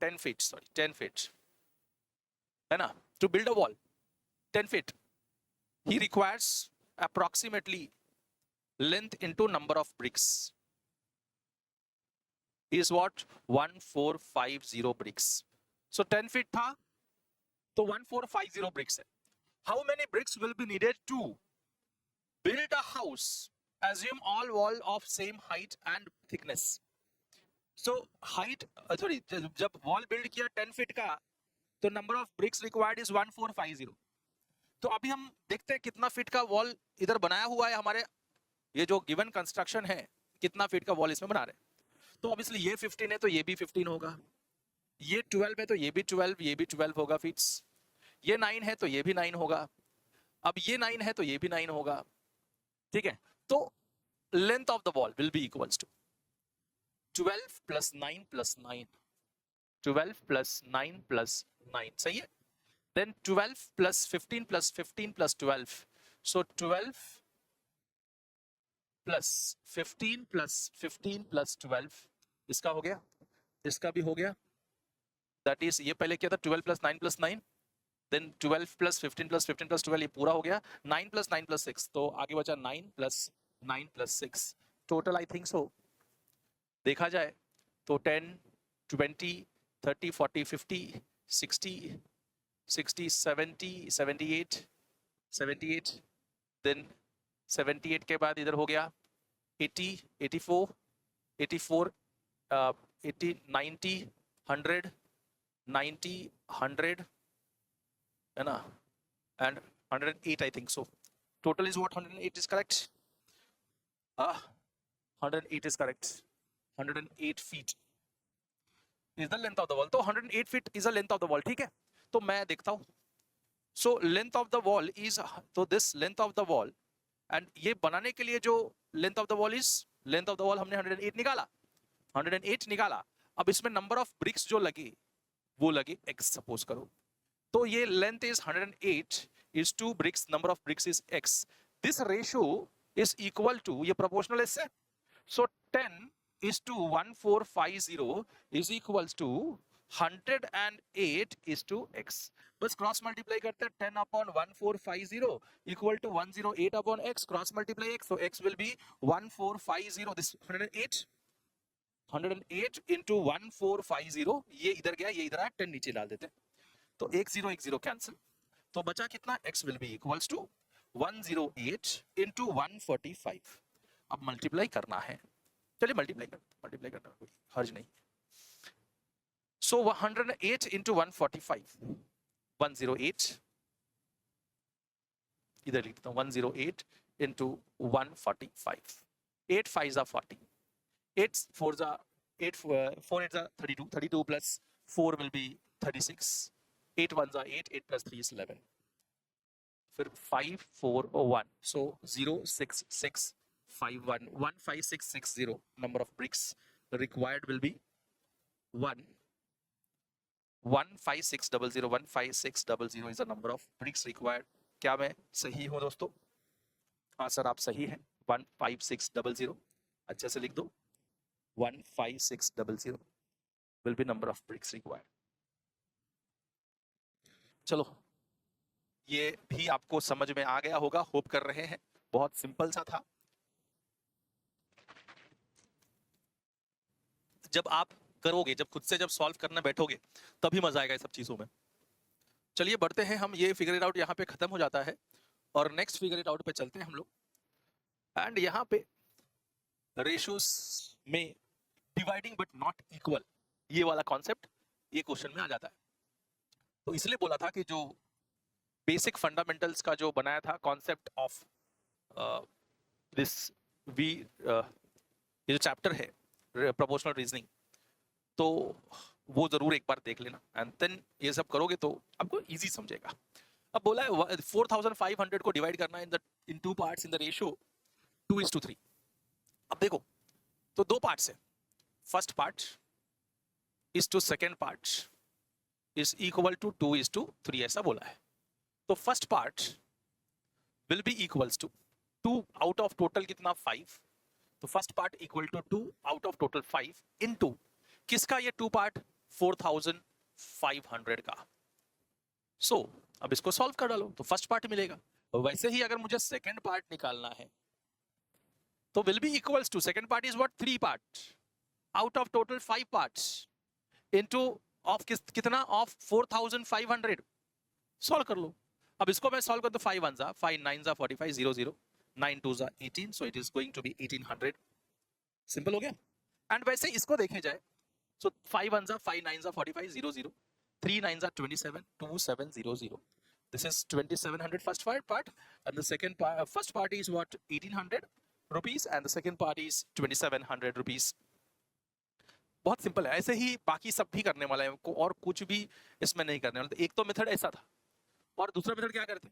10 feet है ना, to build a wall 10 feet he requires approximately length into number of bricks is what 1450 bricks, so 10 feet था तो 1450 ब्रिक्स है. How many bricks will be needed to build a house, assume all wall of same height and thickness. So height sorry जब wall build किया 10 feet का तो number of bricks required is 1450. तो अभी हम देखते हैं कितना फीट का वॉल इधर बनाया हुआ है हमारे ये जो गिवन कंस्ट्रक्शन है, कितना फीट का वॉल इसमें बना रहे हैं. तो ऑब्वियसली ये 15 है तो ये भी 15 होगा, ये 12 है तो ये भी 12, ये भी 12 होगा फीट्स, ये 9 है तो ये भी 9 होगा, अब ये 9 है तो ये भी 9 होगा. ठीक है, तो length of the wall will be equals to 12 plus 9 plus 9, 12 plus 9 plus 9, सही है. Then 12 plus 15 plus 15 plus 12. So 12 plus 15 plus 15 plus 12. इसका हो गया, इसका भी हो गया. That is ये पहले क्या था 12 plus 9 plus 9. Then 12 plus 15 plus 15 plus 12 ये पूरा हो गया. 9 plus 9 plus 6. तो आगे बचा 9 plus 9 plus 6. Total I think so. देखा जाए तो 10, 20, 30, 40, 50, 60, 60, 70, 78, 78, then 78 के बाद इधर हो गया 80, 84, 84, 80, 90, 100, 90, 100, है ना, and 108 I think so. Total is what? 108 is correct. 108 is correct. 108 feet is the length of the wall. तो 108 feet is the length of the wall. ठीक है, तो मैं देखता हूं. So length of the wall is, तो this length of the wall, and ये बनाने के लिए जो length of the wall is, length of the wall हमने 108 निकाला, 108 निकाला. अब इसमें नंबर ऑफ ब्रिक्स जो लगे वो लगे x सपोज करो. तो ये length is 108 is 2 bricks, number of bricks is x. This ratio is equal to, ये प्रोपोर्शनल है इससे, so 10 is to 1450 is equals to 108 is to x. बस क्रॉस मल्टीप्लाई करते हैं 10 upon 1450 equal to 108 upon x, cross multiply x, so x will be 1450, this 108 into 1450, ये इधर गया ये इधर आया, 10 नीचे डाल देते हैं तो 1010 कैंसिल. तो बचा कितना, x will be equals to 108 into 145. अब मल्टीप्लाई करना है, चलिए मल्टीप्लाई करना कोई हर्ज नहीं. सो 108 into 145, 108, इधर लिख देता हूं 108 into 145. 8 5s are 40, 8 4s are 8 4 8s are 32, 32 plus 4 will be 36, 8 1s are 8, 8 plus 3 is 11, फिर 5 4 1, so 0 6 6 5 1 15660. number of bricks required will be 15600. 15600 is the number of bricks required. क्या मैं सही हूं दोस्तों? हाँ सर आप सही हैं. 15600 अच्छे से लिख दो. 15600 will be number of bricks required. चलो ये भी आपको समझ में आ गया होगा, होप कर रहे हैं. बहुत सिंपल सा था. जब आप करोगे, जब खुद से जब सॉल्व करना बैठोगे तभी मजा आएगा ये सब चीजों में. चलिए बढ़ते हैं हम. ये फिगर इट आउट यहाँ पे खत्म हो जाता है और नेक्स्ट फिगर इट आउट पे चलते हैं हम लोग. एंड यहाँ पे रेशियोस में डिवाइडिंग बट नॉट इक्वल, ये वाला कॉन्सेप्ट ये क्वेश्चन में आ जाता है. तो इसलिए बोला था कि जो बेसिक फंडामेंटल्स का जो बनाया था कॉन्सेप्ट ऑफ दिस वी, ये जो चैप्टर है प्रोपोर्शनल रीजनिंग, तो वो जरूर एक बार देख लेना एंड देन ये सब करोगे तो आपको इजी समझेगा. अब बोला है 4500 को डिवाइड करना in two parts in the ratio 2:3. अब देखो तो दो पार्ट्स है, first part is to second part is equal to 2:3 ऐसा बोला है. तो first part will be equals to 2 out of total कितना 5, तो first part equal to 2 out of total 5 into किसका ये 2 पार्ट 4500 का. सो अब इसको सॉल्व कर डालो तो फर्स्ट पार्ट मिलेगा. वैसे ही अगर मुझे सेकंड पार्ट निकालना है तो will be equals to, second part is what 3 part out of total 5 parts into of कितना ऑफ 4500 सॉल्व कर लो। अब इसको मैं सॉल्व कर दो 5 1 5 9 45 0 0 9 2 18 so it is going to be 1800 simple हो गया। एंड वैसे इसको देखे जाए so 5 1 5 9 45 0 0 3 9 27 2 7 0 0 this is 2700 first part and the second part first party is what 1800 rupees and the second party is 2700 rupees। बहुत सिंपल है, ऐसे ही बाकी सब भी करने वाला है और कुछ भी इसमें नहीं करने वाला। एक तो मेथड ऐसा था और दूसरा मेथड क्या करते,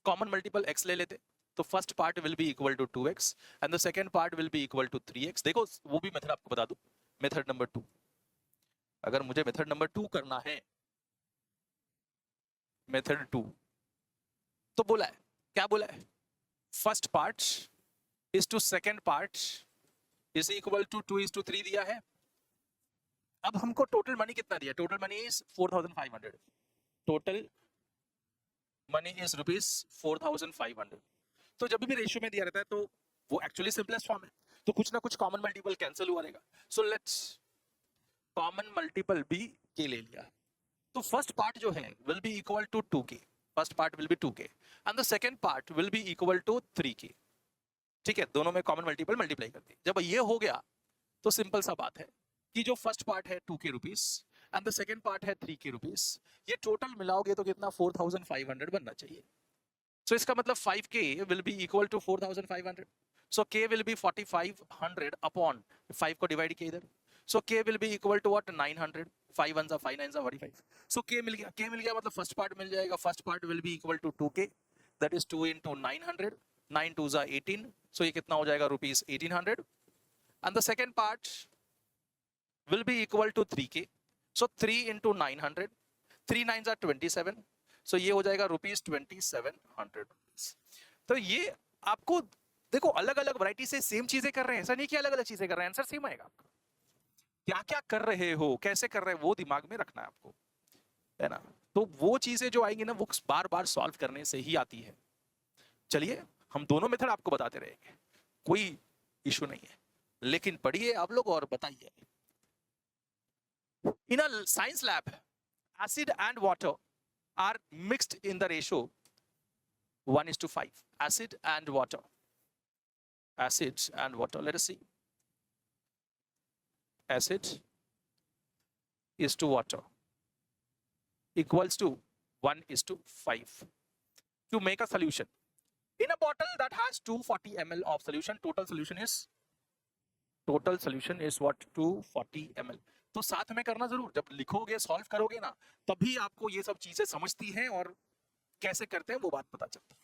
कॉमन मल्टीपल x ले लेते, तो first part will be equal to 2x and the second part will be equal to 3x। देखो वो भी मेथड आपको बता दूं, मेथड नंबर 2, अगर मुझे मेथड नंबर 2 करना है, मेथड 2 तो बोला है, क्या बोला है, first part is to second part is equal to 2:3 दिया है। अब हमको टोटल मनी कितना दिया, total money is 4500, total money is rupees 4500। तो जब भी रेशियो में दिया रहता है तो वो एक्चुअली सिंपलेस्ट फॉर्म है, तो कुछ ना कुछ कॉमन मल्टीपल कैंसिल हुआ रहेगा। So let's common multiple be k ले लिया, तो फर्स्ट पार्ट जो है will be equal to 2k, first part will be 2k and the second part will be equal to 3k। ठीक है, दोनों में कॉमन मल्टीपल मल्टीप्लाई कर दी। जब ये हो गया तो सिंपल सा बात है कि जो फर्स्ट पार्ट है 2k rupees and the second part है 3k रुपीस, ये टोटल मिलाओगे तो कितना 4500 बनना चाहिए। सो इसका मतलब 5k will be equal to 4500, so k will be 4500 upon 5 को डिवाइड किया इधर, so k will be equal to what 900, 5 1 5 9 45। So k मिल गया मतलब फर्स्ट पार्ट मिल जाएगा, first part will be equal to 2k that is 2 into 900, 9 2 18, so ये कितना हो जाएगा rupees 1800 and the second part will be equal to 3k, so 3 into 900, 3 9s are 27, so ये हो जाएगा रुपीस 2700। तो ये आपको देखो अलग अलग वैरायटी से सेम चीजें कर रहे हैं, ऐसा नहीं कि अलग अलग चीजें कर रहे हैं, आंसर सेम आएगा आपका। क्या क्या कर रहे हो, कैसे कर रहे हैं, वो दिमाग में रखना है आपको, है ना। तो वो चीजें जो आएंगी ना वो बार बार सॉल्व करने से ही आती है। चलिए हम दोनों मेथड आपको बताते रहेंगे, कोई इशू नहीं है, लेकिन पढ़िए आप लोग और बताइए। In a science lab, acid and water are mixed in the ratio 1:5. Acid and water. Acid and water. Let us see. Acid is to water equals to 1:5. To make a solution. In a bottle that has 240 ml of solution, total solution is what? 240 ml. तो साथ में करना जरूर, जब लिखोगे solve करोगे ना तभी आपको ये सब चीजें समझती हैं और कैसे करते हैं वो बात पता चलती है।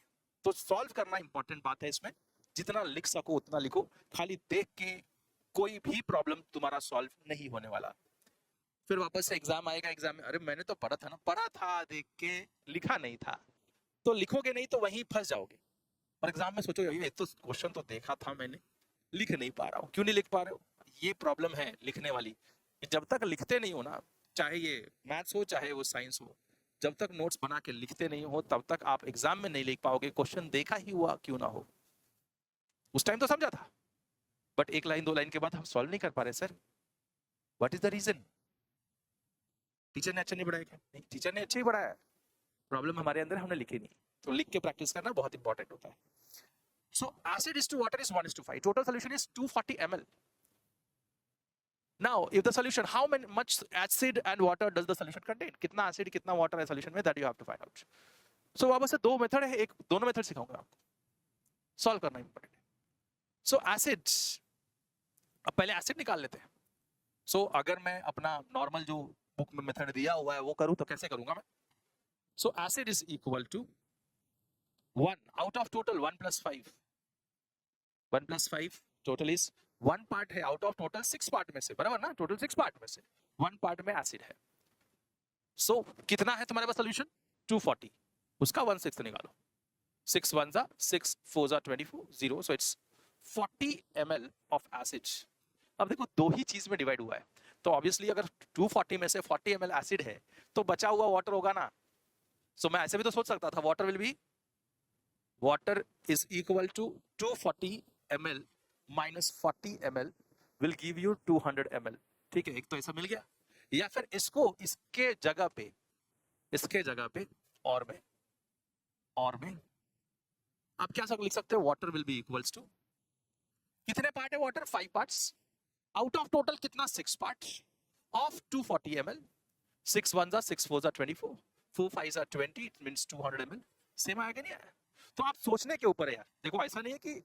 तो सॉल्व करना इंपॉर्टेंट बात है इसमें, जितना लिख सको उतना लिखो, खाली देख के कोई भी प्रॉब्लम तुम्हारा सॉल्व नहीं होने वाला। फिर वापस से एग्जाम आएगा, एग्जाम में अरे मैंने तो पढ़ा था ना, पढ़ा था देख के लिखा नहीं था, तो लिखोगे नहीं तो वहीं फंस जाओगे और एग्जाम में सोचोगे ये तो क्वेश्चन तो देखा था मैंने, लिख नहीं पा रहा हूँ। क्यों नहीं लिख पा रहे हो? ये प्रॉब्लम है लिखने वाली। जब तक लिखते नहीं हो ना, चाहे ये मैथ्स हो चाहे वो साइंस हो, जब तक नोट्स बना के लिखते नहीं हो तब तक आप एग्जाम में नहीं लिख पाओगे, क्वेश्चन देखा ही हुआ क्यों ना हो। उस टाइम तो समझा था बट एक लाइन दो लाइन के बाद हम सॉल्व नहीं कर पा रहे sir, what is the reason? Teacher ने अच्छा नहीं पढ़ाया क्या? नहीं, टीचर ने अच्छा ही पढ़ाया, प्रॉब्लम हमारे अंदर हमने लिखी नहीं। तो लिख के प्रैक्टिस करना बहुत इंपॉर्टेंट होता है। So acid is to water is 1:5, total solution is 240 ml। Now, if the solution, how much acid and water does the solution contain? कितना acid कितना water है solution में, that you have to find out. So वापस से दो method है, एक दोनों मेथड सिखाऊंगा आपको, सॉल्व करना इंपॉर्टेंट है। So acid, अब पहले acid निकाल लेते हैं। So अगर मैं अपना नॉर्मल जो बुक में मेथड दिया हुआ है वो करूं तो कैसे करूंगा मैं? So acid is equal to 1 out of total 1 plus 5. 1 plus 5 total is 1 part है आउट ऑफ टोटल 6 पार्ट में से, बराबर ना, टोटल 6 पार्ट में से 1 पार्ट में एसिड है। सो कितना है तुम्हारे पास सोल्यूशन? 240, उसका 1/6 निकालो, 6 1 6 4 24 0, so it's 40 ml of acid. अब देखो दो ही चीज में डिवाइड हुआ है, तो ऑब्वियसली अगर 240 में से 40 ml एसिड है तो बचा हुआ वाटर होगा ना। सो मैं ऐसे भी तो सोच सकता था water will be, water is equal to 240 ml minus 40 ml will give you 200 ml। ठीक है, एक तो ऐसा मिल गया। या फिर इसको इसके जगह पे और में आप क्या लिख सकते हो, water will be equals to, कितने पार्ट है water, 5 parts, out of total कितना, 6 parts of 240 ml, 6 1 6 4 24, 4 5 20, it means 200 ml। Same आएगा नहीं आया? तो आप सोचने के ऊपर है यार, देखो ऐसा नहीं है कि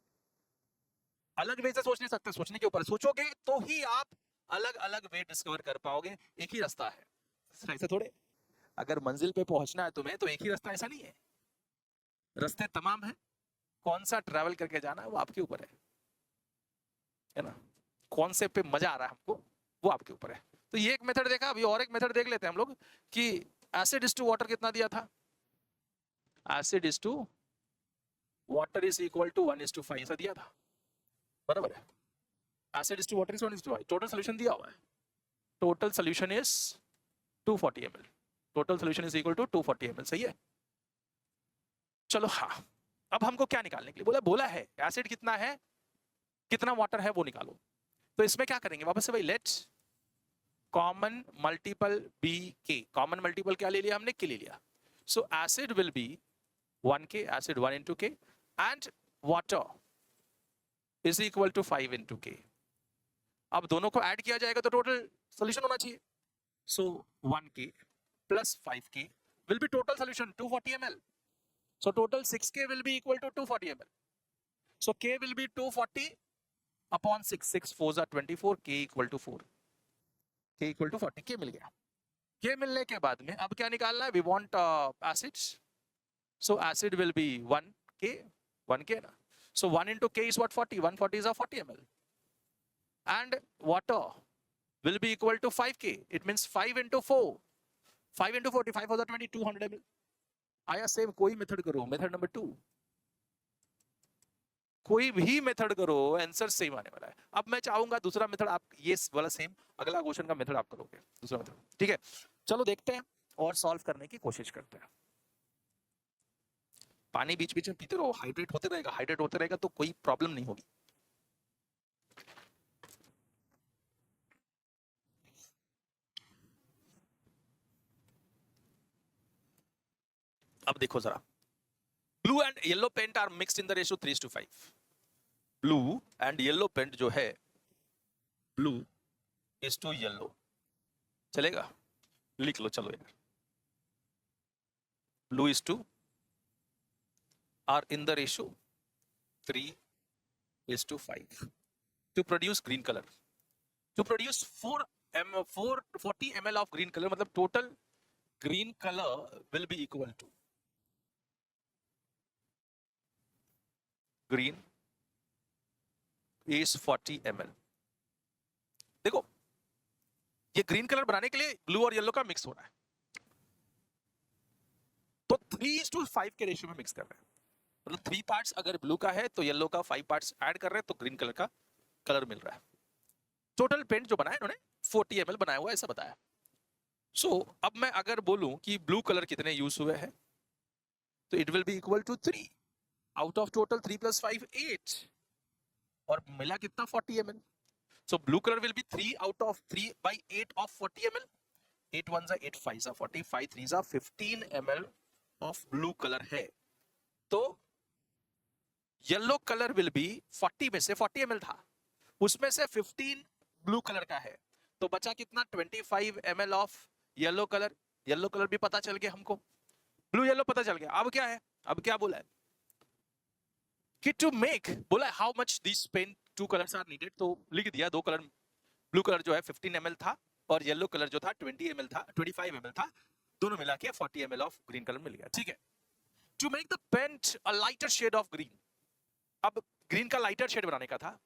अलग वे से सोच नहीं सकते, सोचने के ऊपर सोचोगे तो ही आप अलग अलग वे डिस्कवर कर पाओगे। एक ही रास्ता है ऐसे थोड़े, अगर मंजिल पे पहुंचना है तुम्हें तो एक ही रास्ता, ऐसा नहीं है, रास्ते तमाम है, कौन सा ट्रैवल करके जाना है वो आपके ऊपर है ना, कौन से पे मजा आ रहा है हमको वो आपके ऊपर है। तो ये एक मेथड देखा, अभी और एक मेथड देख लेते हैं हम लोग कि एसिड इज टू वाटर कितना दिया था, acid is to water is equal to 1:5 ऐसा दिया था, बराबर है, acid is to water is 1:5, total solution दिया हुआ है, total solution is 240 ml, total solution is equal to 240 ml, सही है। चलो हाँ, अब हमको क्या निकालने के लिए बोला है एसिड कितना है कितना वाटर है वो निकालो। तो इसमें क्या करेंगे वापस से भाई, लेट्स कॉमन मल्टीपल बी के, कॉमन मल्टीपल क्या ले लिया हमने, के ले लिया, सो acid will be 1k, acid 1 into k and water is equal to 5 into k। अब दोनों को ऐड किया जाएगा तो टोटल सोल्यूशन होना चाहिए, सो 1k plus 5k will be total solution 240 ml, so total 6k will be equal to 240 ml, so k will be 240 upon 6, 6 4 24, k equal to 4, k equal to 40, k मिल गया। k मिलने के बाद में अब क्या निकालना है, we want acids, so acid will be 1k ना, so 1 into k is what, 40, 140 is a 40 ml, and water will be equal to 5k, it means 5 into 4, 5 into 40, 5 for the 20, 200 ml आया। सेम कोई method करो, method number 2, कोई भी method करो answer same आने वाला है। अब मैं चाहूंगा दूसरा मेथड आप ये वाला सेम अगला क्वेश्चन का मेथड आप करोगे, दूसरा मेथड, ठीक है। चलो देखते हैं और सॉल्व करने की कोशिश करते हैं। पानी बीच बीच में पीते रहो, हाइड्रेट होते रहेगा तो कोई प्रॉब्लम नहीं होगी। अब देखो जरा, blue and yellow paint are mixed in the ratio 3:5। Blue and yellow paint जो है, ब्लू इज टू येलो, चलेगा, लिख लो चलो यार, blue is to are in the ratio 3:5 to produce green color, to produce 440 ml of green color, मतलब total green color will be equal to, green is 40 ml। देखो ये green colour बनाने के लिए ब्लू और येलो का mix हो रहा है, तो 3:5 के रेशियो में मिक्स कर रहे हैं, मतलब 3 पार्ट्स अगर ब्लू का है तो येलो का 5 पार्ट्स ऐड कर रहे हैं तो ग्रीन कलर का कलर मिल रहा है। टोटल पेंट जो बनाया इन्होंने 40 ml बनाया हुआ ऐसा बताया। सो अब मैं अगर बोलूं कि ब्लू कलर कितने यूज हुए हैं तो it will be equal to 3 out of total 3 + 5 8, और मिला कितना 40 ml, so blue colour will be 3 out of 3/8 of 40 ml, 8 1 8 5 40, 5 3 15 ml of blue colour है। तो येलो कलर विल बी 40 में से 40 ml था, उसमें से 15 ब्लू कलर का है, तो बचा कितना 25 ml of yellow colour. Yellow colour भी पता चल गया हमको, ब्लू येलो पता चल गया। अब क्या है, अब क्या बोला है कि टू मेक, बोला है how much this paint 2 colours are needed, तो लिख दिया 2 कलर, ब्लू कलर जो है 15 ml था और येलो कलर जो था 20 ml था, 25 ml था, दोनों मिला के 40 ml ऑफ ग्रीन कलर मिल गया, ठीक है। To make the paint a lighter shade of green, अब ग्रीन का लाइटर शेड बनाने का था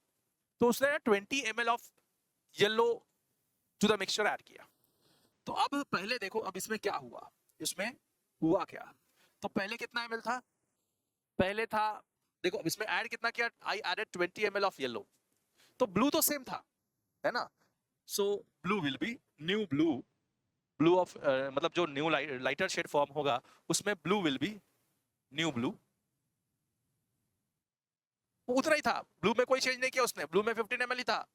तो उसने 20 ml of yellow to the mixture add किया। तो अब पहले देखो अब इसमें क्या हुआ, इसमें हुआ क्या, तो पहले कितना ml था, पहले था देखो अब इसमें ऐड कितना किया, I added 20 ml of yellow, तो ब्लू तो सेम था है ना, so blue will be new blue, blue of मतलब जो न्यू लाइटर शेड फॉर्म होगा उसमें blue will be new blue, उतना ही था, ब्लू में कोई चेंज नहीं किया उसने, ब्लू में 15 ml ही था।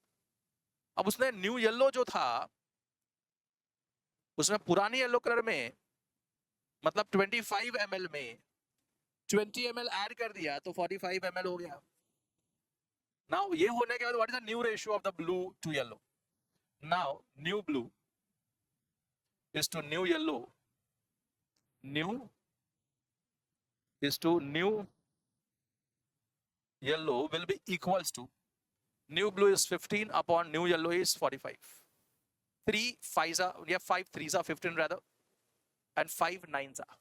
अब उसने न्यू येलो जो था उसमें पुरानी येलो कलर में मतलब 25 ml में 20 ml ऐड कर दिया तो 45 ml हो गया। नाउ ये होने के बाद what is the new ratio of the blue to yellow? Now new blue is to new yellow, new is to new yellow will be equals to new blue is 15 upon new yellow is 45. 3 5s are, yeah, 5 3s are 15 rather, and 5 9s are,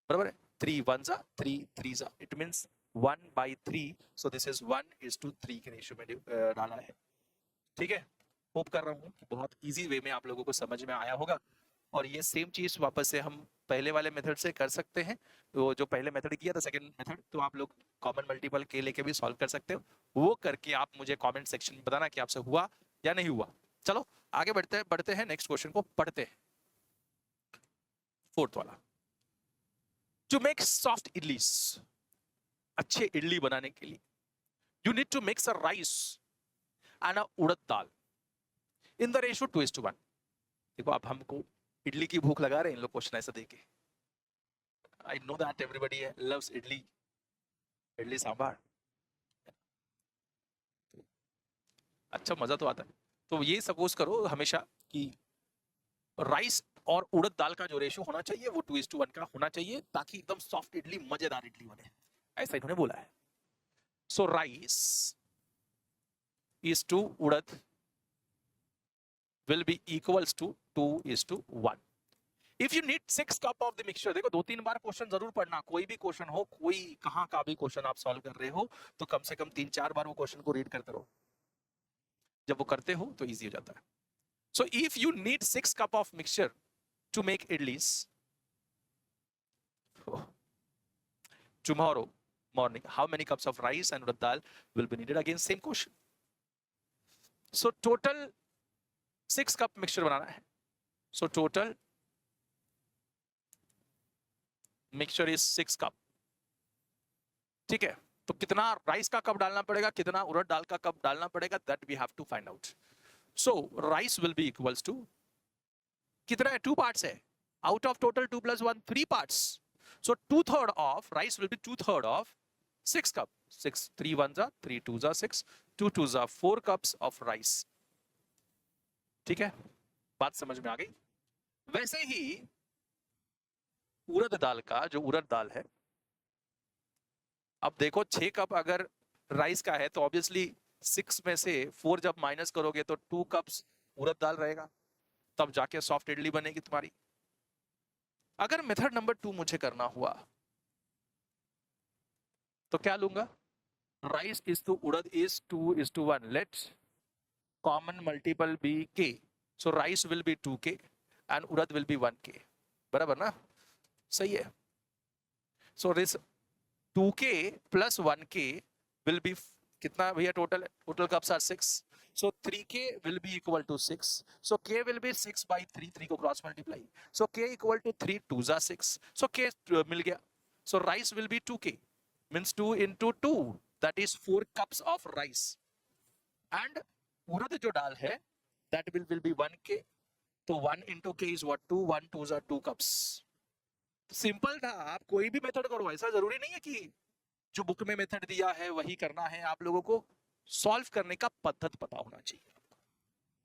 बराबर है? 3 1s are 3 3s are, it means 1 by 3, so this is 1 is to 3 के ratio में डाला है। ठीक है, hope कर रहा हूँ कि बहुत इजी वे में आप लोगों को समझ में आया होगा। और ये सेम चीज वापस से हम पहले वाले मेथड से कर सकते हैं। तो जो पहले मेथड किया था सेकंड मेथड, तो आप लोग कॉमन मल्टीपल के लेके भी सॉल्व कर सकते हो। वो करके आप मुझे कमेंट सेक्शन में बताना कि आपसे हुआ या नहीं हुआ। चलो आगे बढ़ते हैं नेक्स्ट क्वेश्चन को पढ़ते हैं। फोर्थ वाला, टू मेक सॉफ्ट इडलीस, अच्छे इडली बनाने के लिए you need to mix a rice and a urad dal in the ratio 2:1। देखो आप हमको इडली की भूख लगा रहे हैं इन लोग क्वेश्चन ऐसा देके। I know that everybody loves idli, idli sambar, अच्छा मजा तो आता है। तो ये सपोज करो हमेशा कि राइस और उड़द दाल का जो रेशियो होना चाहिए वो 2:1 का होना चाहिए, ताकि एकदम सॉफ्ट इडली, मजेदार इडली बने। ऐसा इन्होंने बोला है। So rice is to urad will be equals to 2:1. If you need 6 cup of the mixture, देखो 2-3 बार क्वेश्चन जरूर पढ़ना, कोई भी क्वेश्चन हो, कोई कहां का भी क्वेश्चन आप सॉल्व कर रहे हो तो कम से कम 3-4 बार वो क्वेश्चन को रीड करते रहो। जब वो करते हो तो इजी हो जाता है। So if you need 6 cup of mixture to make idlis, tomorrow morning how many cups of rice and urad dal will be needed? Again same question. So total 6 cup mixture बनाना है। So total mixture is 6 cup। ठीक है, तो कितना rice का cup डालना पड़ेगा, कितना उड़द दाल का कप डालना पड़ेगा, that we have to find out. So rice will be equals to, कितना है, 2 parts है, out of total 2 plus 1 3 parts, so 2/3 of rice will be 2/3 of 6 cup, 6 3 1s are 3 2s are 6, 2 2s are 4 cups of rice। ठीक है, बात समझ में आ गई। वैसे ही उड़द दाल का, जो उड़द दाल है, अब देखो 6 कप अगर राइस का है तो ऑब्वियसली 6 में से 4 जब माइनस करोगे तो 2 कप्स उड़द दाल रहेगा, तब जाके सॉफ्ट इडली बनेगी तुम्हारी। अगर मेथड नंबर 2 मुझे करना हुआ तो क्या लूंगा, rice is to urad is 2:1, let common multiple be k, so rice will be 2k and urad will be 1k, बराबर ना? सही है। So this 2k plus 1k will be कितना भैया, total cups are 6, so 3k will be equal to 6, so k will be 6 by 3, 3 को cross multiply, so k equal to 3 2s are 6, so k मिल गया, so rice will be 2k, means 2 into 2, that is 4 cups of rice, and उड़द जो दाल है that will be 1k, तो 1 into k is what, 2, 1 2s are 2 cups। Simple था, आप कोई भी method करो, ऐसा जरूरी नहीं है कि जो बुक में मेथड दिया है वही करना है, आप लोगों को सॉल्व करने का पद्धत पता होना चाहिए।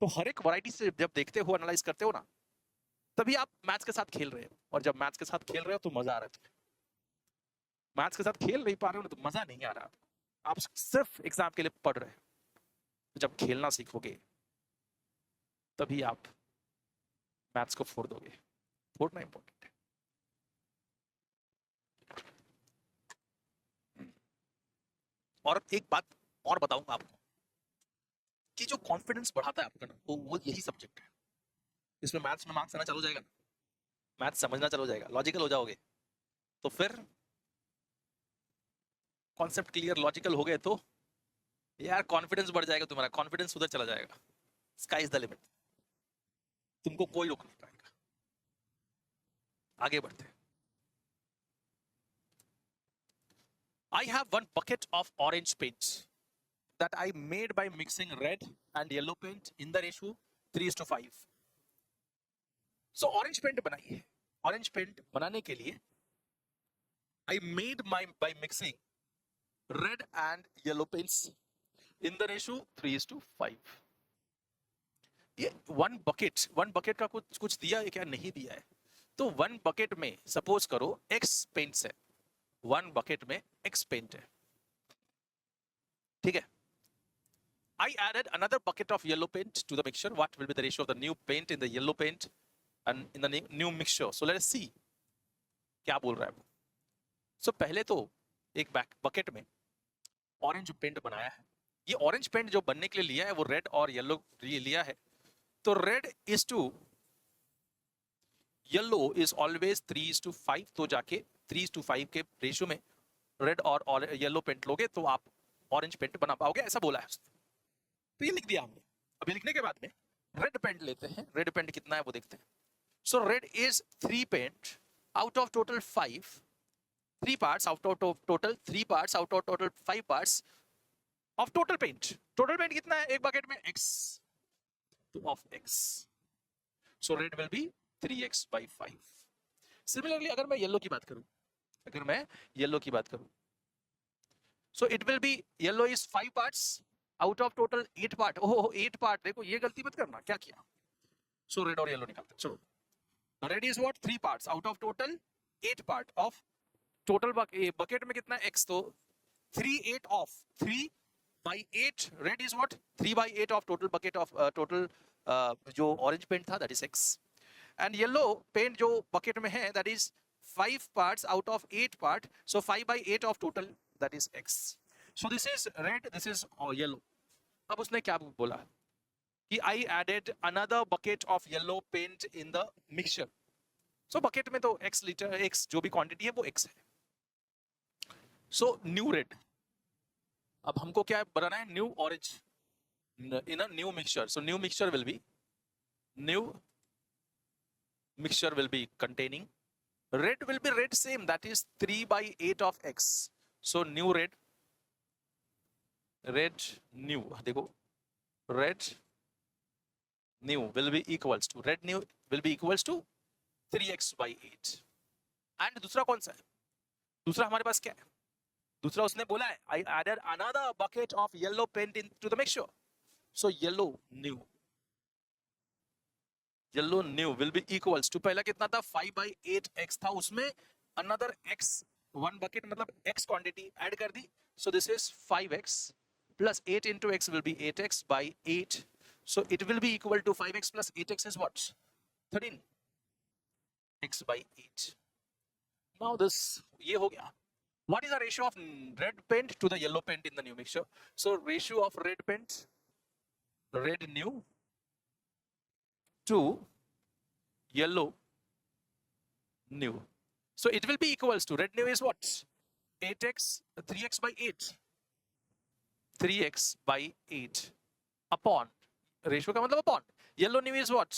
तो हर एक वैरायटी से जब देखते हो, एनालाइज करते हो ना, तभी आप मैथ्स के साथ खेल रहे हो, और जब मैथ्स के साथ खेल रहे हो तो मजा आ रहा है। मैथ्स के साथ खेल नहीं पा रहे हो ना तो मजा नहीं आ रहा, आप सिर्फ एग्जाम के लिए पढ़ रहे हो। जब खेलना सीखोगे तभी आप मैथ्स को फोड़ दोगे, फोड़ना इंपॉर्टेंट है। और एक बात और बताऊंगा आपको कि जो कॉन्फिडेंस बढ़ाता है आपका ना, वो यही सब्जेक्ट है। इसमें मैथ्स में मार्क्स आना चालू हो जाएगा ना, मैथ्स समझना चालू हो जाएगा, लॉजिकल हो जाओगे, तो फिर कॉन्सेप्ट क्लियर, लॉजिकल हो गए तो यार कॉन्फिडेंस बढ़ जाएगा तुम्हारा, कॉन्फिडेंस उधर चला जाएगा, स्काई इज द लिमिट, तुमको कोई रोक नहीं पाएगा। आगे बढ़ते हैं। I have one bucket of orange paint that I made by mixing red and yellow paint in the ratio 3:5. So orange paint बनाइए. ऑरेंज पेंट बनाने के लिए I made by mixing red and yellow paints in the ratio 3:5. ये one bucket का कुछ दिया है क्या? नहीं दिया है. तो वन बकेट में सपोज करो एक्स पेंट्स है, वन बकेट में एक्स पेंट है, ठीक है. I added another bucket of yellow paint to the mixture. What will be the ratio of the new paint in the yellow paint and in the new mixture? So let us see क्या बोल रहा है वो. So पहले तो एक bucket में orange paint बनाया है. ये ऑरेंज पेंट जो बनने के लिए लिया है वो रेड और येलो लिया है. तो red is to yellow is always 3:5. तो जाके 3:5 के रेशियो में रेड और येलो पेंट लोगे तो आप ऑरेंज पेंट बना पाओगे, ऐसा बोला है. तो ये लिख दिया हमने. अभी लिखने के बाद में रेड पेंट लेते हैं. रेड पेंट कितना है वो देखते हैं. So red is 3 paint out of total 5. 3 parts out of total 3 parts out of total 5 parts of total paint. Total paint कितना है एक बकेट में? x. तो of x. So red will be 3x by 5. Similarly अगर मैं yellow की बात करूं, so it will be yellow is 5 parts out of total 8 part. Oh 8 part. देखो ये गलती मत करना. क्या किया? So red और येलो निकालते हैं. चलो red is what? 3 parts out of total 8 part of total bucket में कितना x. तो 3/8 of 3/8. red is what? 3/8 of total bucket of total जो orange paint था that is x. and yellow paint जो बकेट में है that is 5 parts out of 8 part. so 5/8 of total that is x. so this is red, this is yellow. अब उसने क्या बोला कि I added another bucket of yellow paint in the mixture. so bucket में तो x litre x जो भी quantity है वो x है. so new red. अब हमको क्या बनाना है? new orange in a new mixture. so new mixture will be containing red will be red same, that is 3/8 of x. so new red new देखो red new will be equals to 3x/8. and दूसरा कौन सा है? दूसरा हमारे पास क्या है? दूसरा उसने बोला है I added another bucket of yellow paint into the mixture. so yellow new will be equals to पहला कितना था? 5/8x था, उसमें another x one bucket मतलब x quantity add कर दी. so this is 5x plus 8 into x will be 8x by 8. so it will be equal to 5x plus 8x is what? 13x by 8. now this ये हो गया. what is the ratio of red paint to the yellow paint in the new mixture? so ratio of red new to yellow new. so it will be equals to red new is what? 3x by 8. 3x by 8 upon ratio का मतलब upon yellow new is what?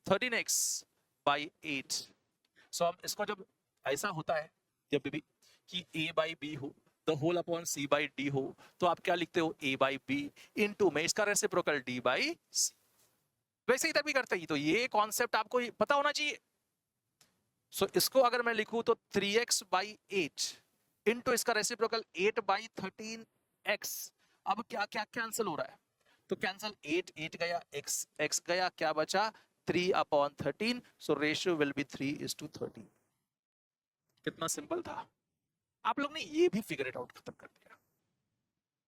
13x by 8. so हम इसको जब ऐसा होता है जब भी कि a by b हो the whole upon c by d हो तो आप क्या लिखते हो? a by b into में इसका रेसिप्रोकल d by c. वैसे इधर भी करते ही. तो ये कॉन्सेप्ट आपको पता होना चाहिए. सो इसको अगर मैं लिखूं तो 3x by 8 इंटू इसका रेसिप्रोकल 8/13x. अब क्या क्या कैंसिल हो रहा है? तो कैंसिल 8 गया, x गया, क्या बचा? 3/13. So ratio will be 3:13. कितना सिंपल था. आप लोग ने ये भी फिगर इट आउट खत्म कर दिया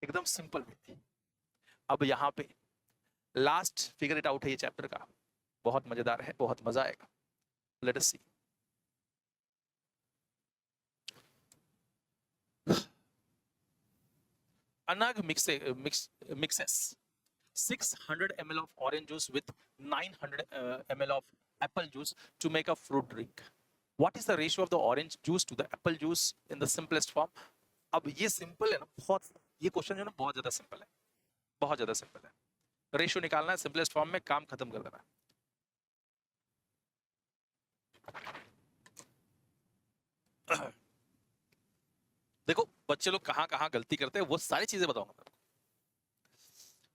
एकदम सिंपल में. अब यहाँ पे लास्ट फिगर इट आउट है ये चैप्टर का. बहुत मजेदार है, बहुत मजा आएगा. Let us C. Anag mixes 600 ml of orange juice with 900 ml of apple juice to make a fruit drink. What is the ratio of the orange juice to the apple juice in the simplest form? अब ये simple है ना बहुत. ये question जो है ना बहुत ज्यादा सिंपल है, बहुत ज्यादा सिंपल है. रेशियो निकालना है सिंपलेस्ट फॉर्म में, काम खत्म कर देना. देखो बच्चे लोग कहां कहां गलती करते हैं वो सारी चीजें बताऊंगा.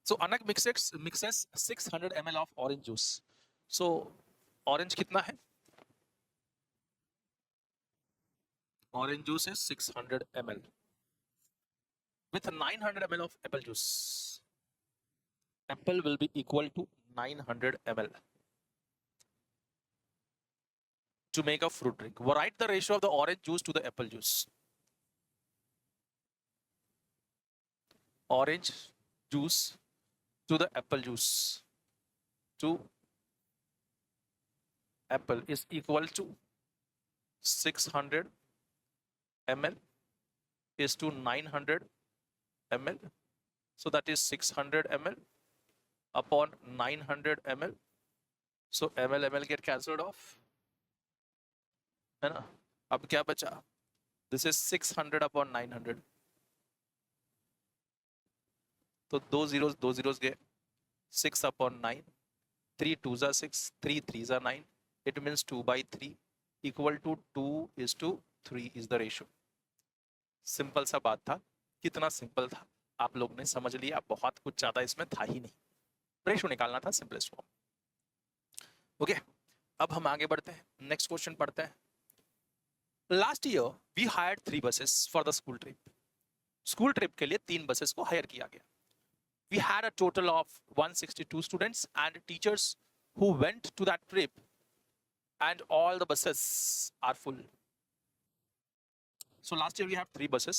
सो अनक mixes 600 ml of orange juice. so orange कितना है? Orange juice is 600 ml with 900 ml of apple juice. Apple will be equal to 900 ml to make a fruit drink. Write the ratio of the orange juice to the apple juice. Orange juice to the apple juice to apple is equal to 600 ml is to 900 ml. So that is 600 ml upon 900 ml. So ml get cancelled off, है ना? अब क्या बचा? This is 600 upon 900. तो दो zeros गए. 6 upon 9. 3 2s are 6. 3 3s are 9. It means 2 by 3 equal to 2 is to 3 is the ratio. Simple सा बात था. कितना सिंपल था आप लोग ने समझ लिया. बहुत कुछ ज्यादा इसमें था ही नहीं. रेशो निकालना था, सिंपलेस्ट फॉर्म. ओके, अब हम आगे बढ़ते हैं. नेक्स्ट क्वेश्चन पढ़ते हैं. Last year we hired 3 buses for the school trip. School trip के लिए 3 बसेस को हायर किया गया. We had a total of 162 students and teachers who went to that trip, and all the buses are full. So last year we have 3 buses.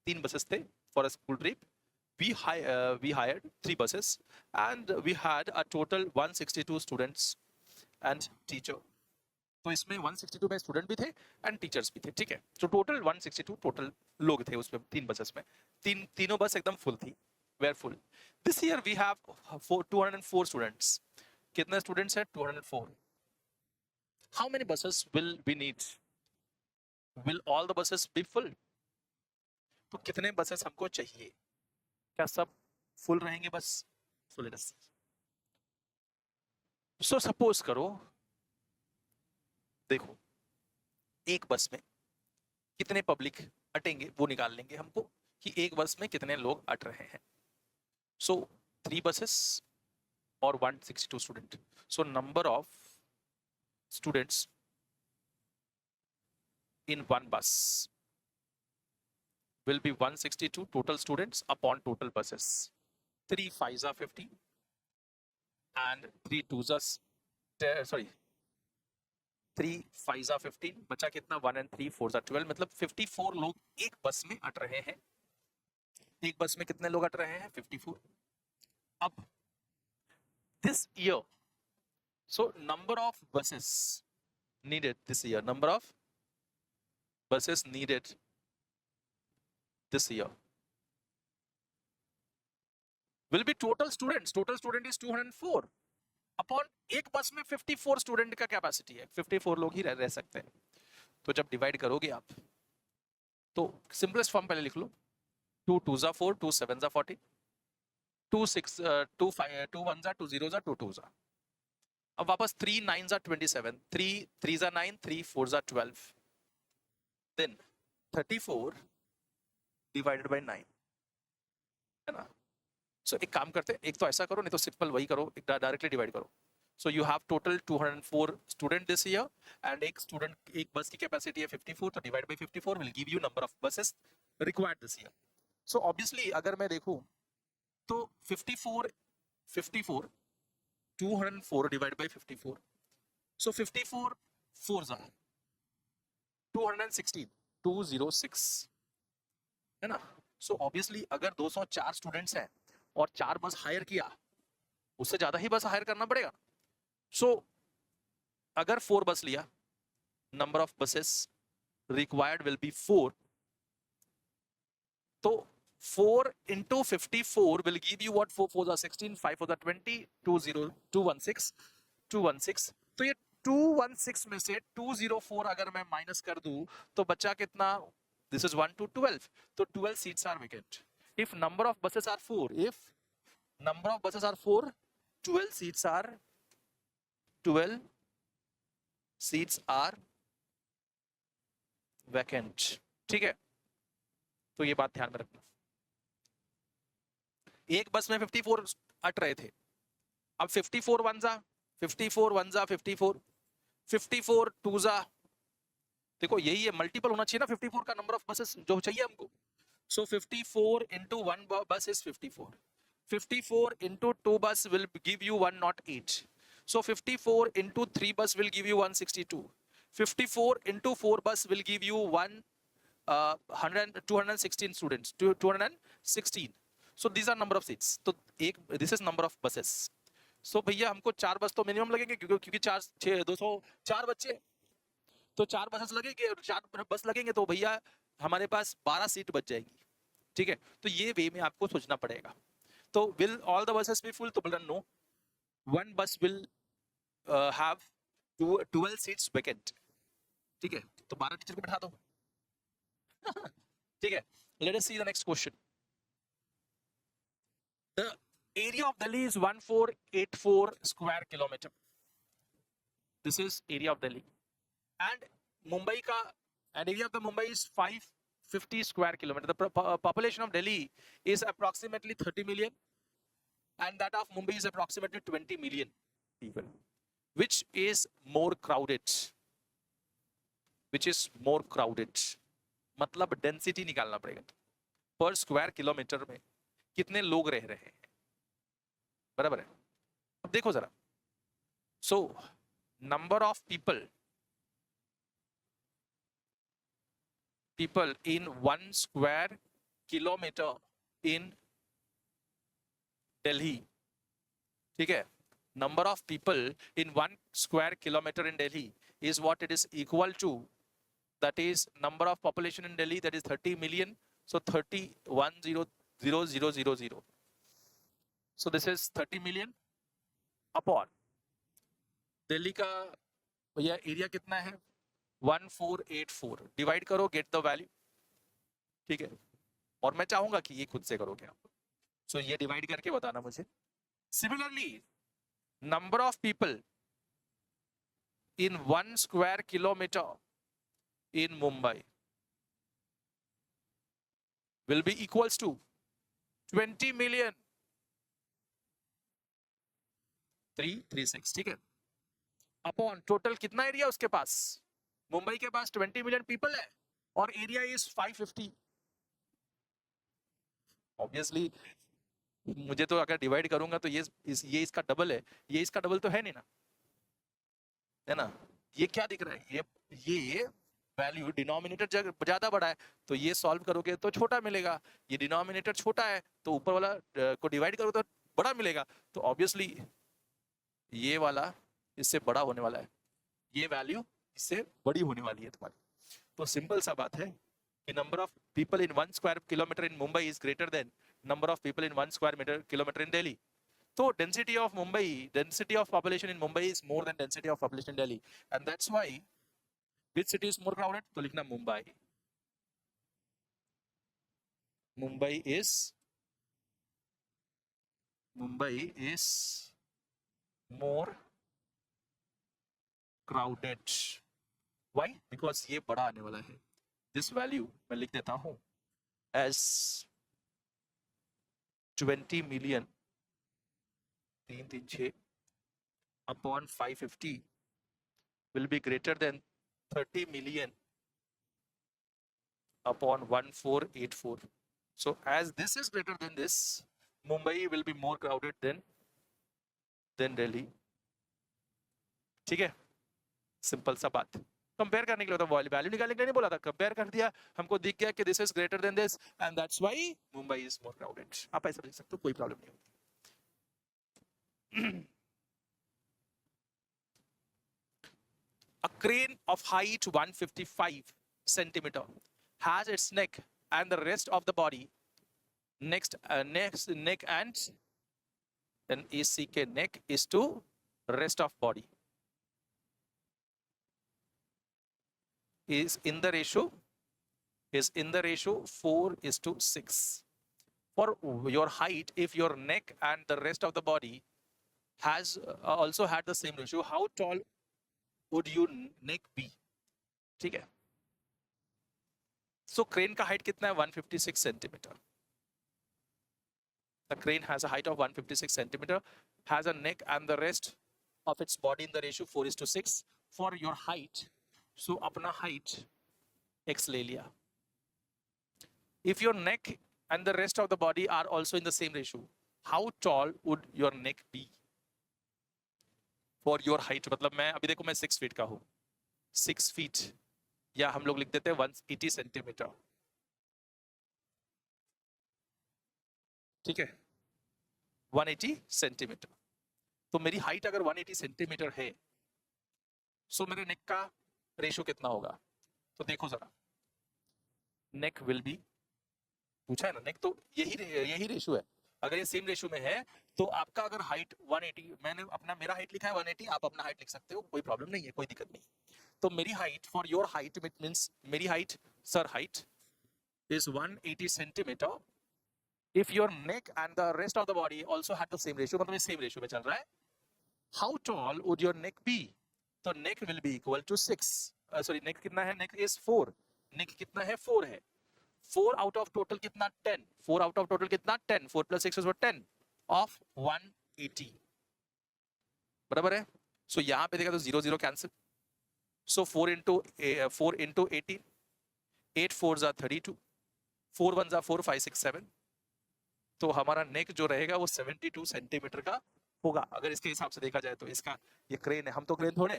3 buses थे for a school trip. We hired 3 buses and we had a total 162 students and teacher. तो इसमें 162 में student भी थे and teachers भी थे. ठीक है, तो टोटल 162 टोटल लोग थे उसमें 3 बसेस में. तीनों बस एकदम फुल थी. We're full. This year we have 204 students. कितने students हैं? 204. How many buses will we need? Will all the buses be full? तो कितने buses हमको चाहिए? क्या सब full रहेंगे बस? So let us see. So suppose करो, देखो एक बस में कितने पब्लिक अटेंगे वो निकाल लेंगे हमको कि एक बस में कितने लोग अट रहे हैं. So 3 buses or 162 student. So number of students in one bus will be 162 total students upon total buses. 3 5s are 50 and 3 2s are 3 5s are 15. बचा कितना? 1 and 3 4s are 12. मतलब 54 लोग एक बस में अट रहे हैं. एक बस में कितने लोग अट रहे हैं? 54. अब this year, so number of buses needed this year, number of buses needed this year will be total students. Total student is 204 upon एक बस में 54 स्टूडेंट का कैपेसिटी है. 54 लोग ही रह सकते हैं. तो जब डिवाइड करोगे आप तो सिंपलेस्ट फॉर्म पहले लिख लो. 2 2s are 4, 2 7s are 40, 2 6 2 5 2 1s are 2 0s are 2 2s are. अब वापस 3 9s are 27, 3 3s are 9, 3 4s are 12. Then 34 divided by 9, है ना? So एक काम करते हैं, एक तो ऐसा करो, नहीं तो सिंपल वही करो, एक डायरेक्टली डिवाइड करो. So you have total 204 student this year and एक बस की कैपेसिटी है 54, तो divide by 54 will give you number of buses required this year. So obviously अगर मैं देखूं तो 54 204 divided by 54. So 54 4s are 216, 206, है ना? So obviously अगर 204 स्टूडेंट्स हैं और 4 बस हायर किया, उससे ज्यादा ही बस हायर करना पड़ेगा. So अगर 4 बस लिया, number of buses required will be 4. तो 4 into 54 will give you what? 4 4s are 16, 5 4s are 20, 216. तो ये 216 में से 204 अगर मैं माइनस कर दूं तो बचा कितना? This is 1 to 12. तो 12 seats are vacant. If number of buses are 4, 12 seats are vacant. ठीक है, तो ये बात ध्यान में रखना. एक बस में 54 अट रहे थे. अब 54 1 जा 54. 54 टूजा, देखो यही है, मल्टीपल होना चाहिए ना 54 का, नंबर ऑफ बसेस जो चाहिए हमको. So 54 into one bus is 54. 54 into 2 bus will give you 108. So 54 into 3 bus will give you 162. 54 into 4 bus will give you 216 students, 216. So these are number of seats. So this is number of buses. So भैया हमको 4 बस तो minimum लगेंगे, क्योंकि 4 बच्चे तो 4 buses लगेंगे, 4 बस लगेंगे तो भैया हमारे पास 12 सीट बच जाएगी. ठीक है, तो ये वे में आपको सोचना पड़ेगा. तो will all the buses be full, तो बोला no, one bus will have 12 seats vacant. ठीक है, तो 12 टीचर को बैठा दो. ठीक है, let us see the next question. The area of Delhi is 1484 square kilometre. This is area of Delhi. And Mumbai का, and area of the Mumbai is 550 square kilometer. The population of Delhi is approximately 30 million, and that of Mumbai is approximately 20 million people. Which is more crowded? Which is more crowded? मतलब density निकालना पड़ेगा, पर square kilometre में कितने लोग रह रहे हैं. बराबर है. अब देखो जरा. सो number of people in 1 square kilometer in Delhi. ठीक है, number of people in 1 square kilometer in Delhi is what it is equal to, that is number of population in Delhi, that is 30 million. So 30,100,000. So this is 30 million upon Delhi का भैया area कितना है 1484. Divide करो, get the value. ठीक है, और मैं चाहूंगा कि ये खुद से करोगे आप. सो ये डिवाइड करके बताना मुझे. Similarly number of people in 1 square kilometre in Mumbai will be equals to 20 million 336. ठीक है, अपॉन टोटल कितना एरिया उसके पास, मुंबई के पास 20 million पीपल है और एरिया इज 550. ऑब्वियसली मुझे तो अगर डिवाइड करूंगा तो ये इसका डबल है, ये इसका डबल तो है नहीं ना, है ना. ये क्या दिख रहा है, ये वैल्यू डिनोमिनेटर ज्यादा बड़ा है, तो ये सॉल्व करोगे तो छोटा मिलेगा. ये डिनोमिनेटर छोटा है तो ऊपर वाला को डिवाइड करो तो बड़ा मिलेगा. तो ऑब्वियसली ये वाला इससे बड़ा होने वाला है, ये वैल्यू इससे बड़ी होने वाली है तुम्हारी. तो सिंपल सा बात है कि number of people in 1 square kilometre in Mumbai is greater than number of people in 1 square kilometer in Delhi. So density of population in Mumbai is more than density of population in Delhi, and that's why which city is more crowded? तो लिखना Mumbai. Mumbai is more crowded. Why? Because ये बड़ा आने वाला है. This value मैं लिख देता हूँ as 20 million 336 upon 550 will be greater than 30 million upon 1484. So as this is greater than this, Mumbai will be more crowded than Delhi. ठीक है, सिंपल सा बात. कंपेयर करने के लिए तो वैल्यू निकालने के लिए नहीं बोला था, कंपेयर कर दिया, हमको दिख गया कि this is greater than this and that's why Mumbai is more crowded. आप ऐसा लिख सकते हो, कोई प्रॉब्लम नहीं होती. A crane of height 155 centimeter has its neck and the rest of the body neck and then ECK neck is to rest of body is in the ratio 4:6. For your height, if your neck and the rest of the body has also had the same ratio, how tall would your neck be? ठीक है, so crane का height कितना है 156 centimeter. The crane has a height of 156 centimeter, has a neck and the rest of its body in the ratio 4:6. For your height, so अपना height x ले लिया. If your neck and the rest of the body are also in the same ratio, how tall would your neck be for your height? मतलब मैं अभी देखो मैं 6 feet का हूँ, 6 फीट, या हम लोग लिख देते हैं 180 सेंटीमीटर. ठीक है, 180 सेंटीमीटर. तो मेरी हाइट अगर 180 सेंटीमीटर है, सो मेरे नेक का रेशियो कितना होगा? तो देखो जरा, नेक विल बी, पूछा है ना, नेक तो यही रेशियो है. अगर ये सेम रेशियो में है तो आपका अगर हाइट 180, मैंने अपना मेरा हाइट लिखा है 180, आप अपना हाइट लिख सकते हो, कोई प्रॉब्लम नहीं है, कोई दिक्कत नहीं. तो मेरी height for your height it means मेरी height, sir height is 180 centimetre. If your neck and the rest of the body also had the same ratio, मतलब ये सेम रेशियो में चल रहा है, how tall would your neck be? तो neck will be equal to 6, sorry neck कितना है, neck is 4, नेक कितना है, 4 है. 4 आउट ऑफ टोटल कितना, 10. 4 आउट ऑफ टोटल कितना, 10. 4 प्लस 6 इज 10 ऑफ 180, बराबर है. सो यहां पे देखा तो 0 0 कैंसिल. सो 4 इंटू 18, 8 4 जा 32, 4 1 जा 4, 5 6 7. तो हमारा नेक जो रहेगा वो 72 सेंटीमीटर का होगा. अगर इसके हिसाब से देखा जाए तो इसका, ये क्रेन है, हम तो क्रेन थोड़े,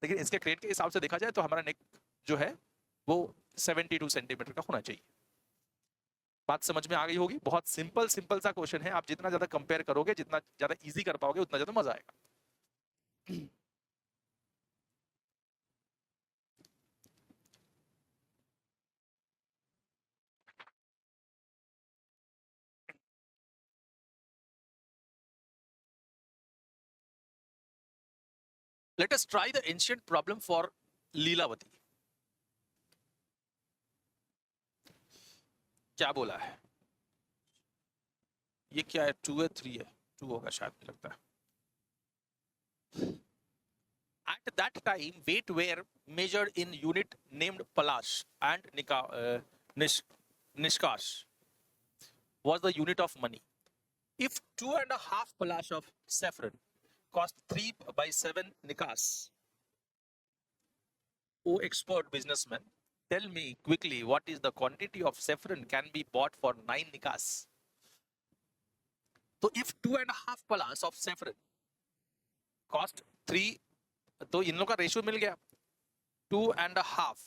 लेकिन इसके क्रेन के हिसाब से देखा जाए तो हमारा नेक जो है वो 72 सेंटीमीटर का होना चाहिए. बात समझ में आ गई होगी. बहुत सिंपल सा क्वेश्चन है. आप जितना ज्यादा कंपेयर करोगे, जितना ज्यादा इजी कर पाओगे, उतना ज्यादा मजा आएगा. Let us try the ancient problem for Lilavati. क्या बोला है? ये क्या है, 2 है 3 है, 2 होगा शायद, मुझे लगता है. At that time, weight were measured in unit named Palash, and Nishkash was the unit of money. If 2.5 Palash of saffron cost 3/7 Nikas, O expert businessman, tell me quickly what is the quantity of saffron can be bought for 9 Nikas. So if 2.5 Palash of saffron cost 3, तो इन लोगों का ratio मिल गया, 2.5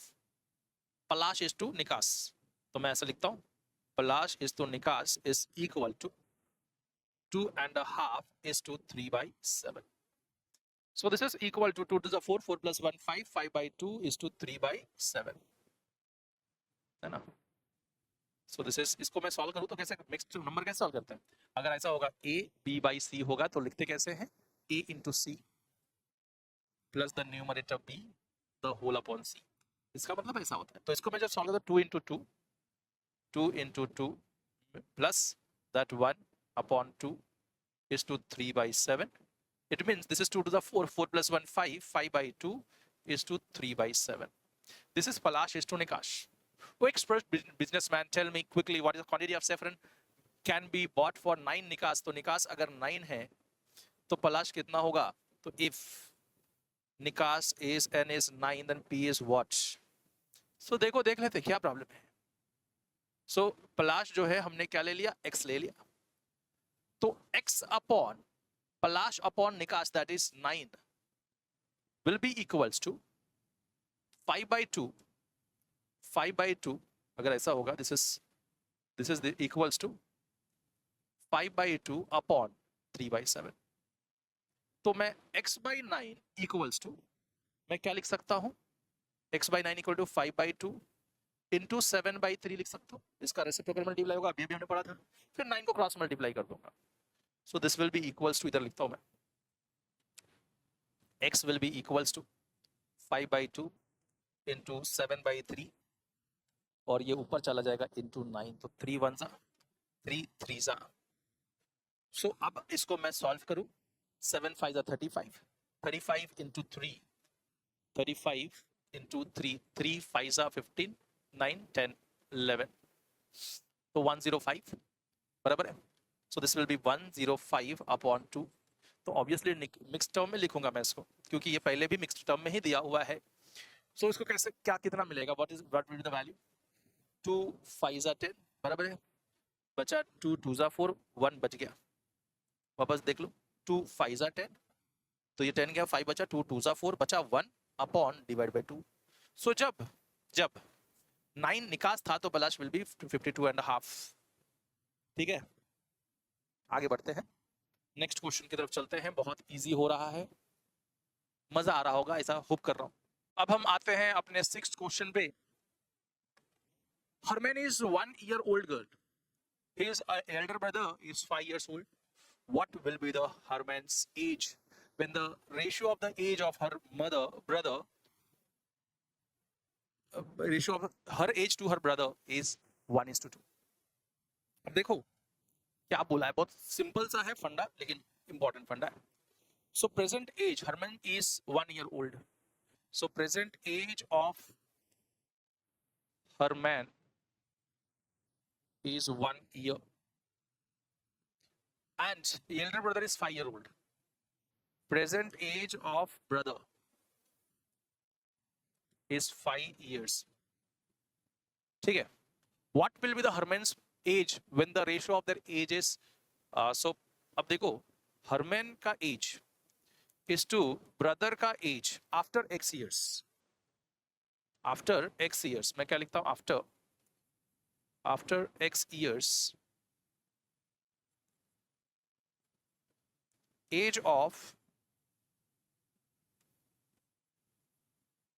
पलाश is to निकास. तो मैं ऐसा लिखता हूं, पलाश इज टू निकास is equal to 2.5 is to 3/7. So this is equal to 2 to the 4, 4 plus 1, 5, 5/2 is to 3/7, है ना. So this is, इसको मैं सॉल्व करूं तो कैसे, मिक्स्ड नंबर कैसे सॉल्व करते हैं? अगर ऐसा होगा a b/c होगा तो लिखते कैसे हैं, a into c plus the numerator b the whole upon c. इसका मतलब ऐसा होता है. तो इसको मैं जब सॉल्व करता हूं, 2 into 2 plus that 1 upon 2 is to 3/7. It means this is 2 to the 4, 4 plus 1, 5, 5/2 is to 3/7. This is Palash is to Nikash. Oh, expert businessman, tell me quickly what is the quantity of saffron can be bought for 9 Nikas. तो Nikas अगर 9 है तो Palash कितना होगा? तो if Nikas is n is 9, then p is what? So देखो, देख लेते क्या प्रॉब्लम है. So Palash जो है हमने क्या ले लिया, x ले लिया. तो x upon Palash upon Nikas, that is 9, will be equals to 5/2. 5/2 अगर ऐसा होगा, this is the equals to 5/2 upon 3/7. तो मैं x/9 equals to, मैं क्या लिख सकता हूं, x/9 equal to 5/2 into 7/3 लिख सकता हूं. इसका रेसिप्रोकल मल्टीप्लाई होगा, अभी हमने पढ़ा था. फिर 9 को क्रॉस मल्टीप्लाई कर दूंगा. So this will be equals to, इधर लिखता हूं मैं, x will be equals to 5/2 into 7/3, और ये ऊपर चला जाएगा into 9. तो 3 1 जा 3 3 जा. So अब इसको मैं सॉल्व करूं, 7 5 जा 35, 35 into 3, 35 into 3, 3 5 जा 15, 9 10 11, तो 105 बराबर है. So this will be 105 upon 2. तो ऑब्वियसली मिक्स टर्म में लिखूंगा मैं इसको, क्योंकि ये पहले भी मिक्स टर्म में ही दिया हुआ है। सो इसको कैसे क्या कितना मिलेगा, what will be the value, 2 5 10 बराबर है, बचा 2 2 4 1 बच गया, वापस देख लो 2 5 10, तो ये 10 गया, 5 बचा, 2 2 4 बचा 1 अपॉन डिवाइड बाय 2। सो जब जब 9 निकास था तो पलाश विल बी 52.5। ठीक है, आगे बढ़ते हैं, नेक्स्ट क्वेश्चन की तरफ चलते हैं। बहुत इजी हो रहा है, मजा आ रहा होगा ऐसा होप कर रहा हूं। अब हम आते हैं अपने 6th क्वेश्चन पे। Herman is 1 year old girl. His elder brother is 5 years old. What will be the Herman's age when the ratio of the age of her brother, ratio of her age to her brother is 1:2? अब देखो क्या बोला है, बहुत simple सा है फंडा, लेकिन इंपॉर्टेंट फंडा है। So present age, Herman is 1 year old. So present age of Herman is 1 year, and the elder brother is 5 year old. Present age of brother is 5 years. ठीक है, what will be the Herman's age when the ratio of their ages, so अब देखो Herman का age is to brother का age after x years, after x years मैं क्या लिखता हूं, after x years age of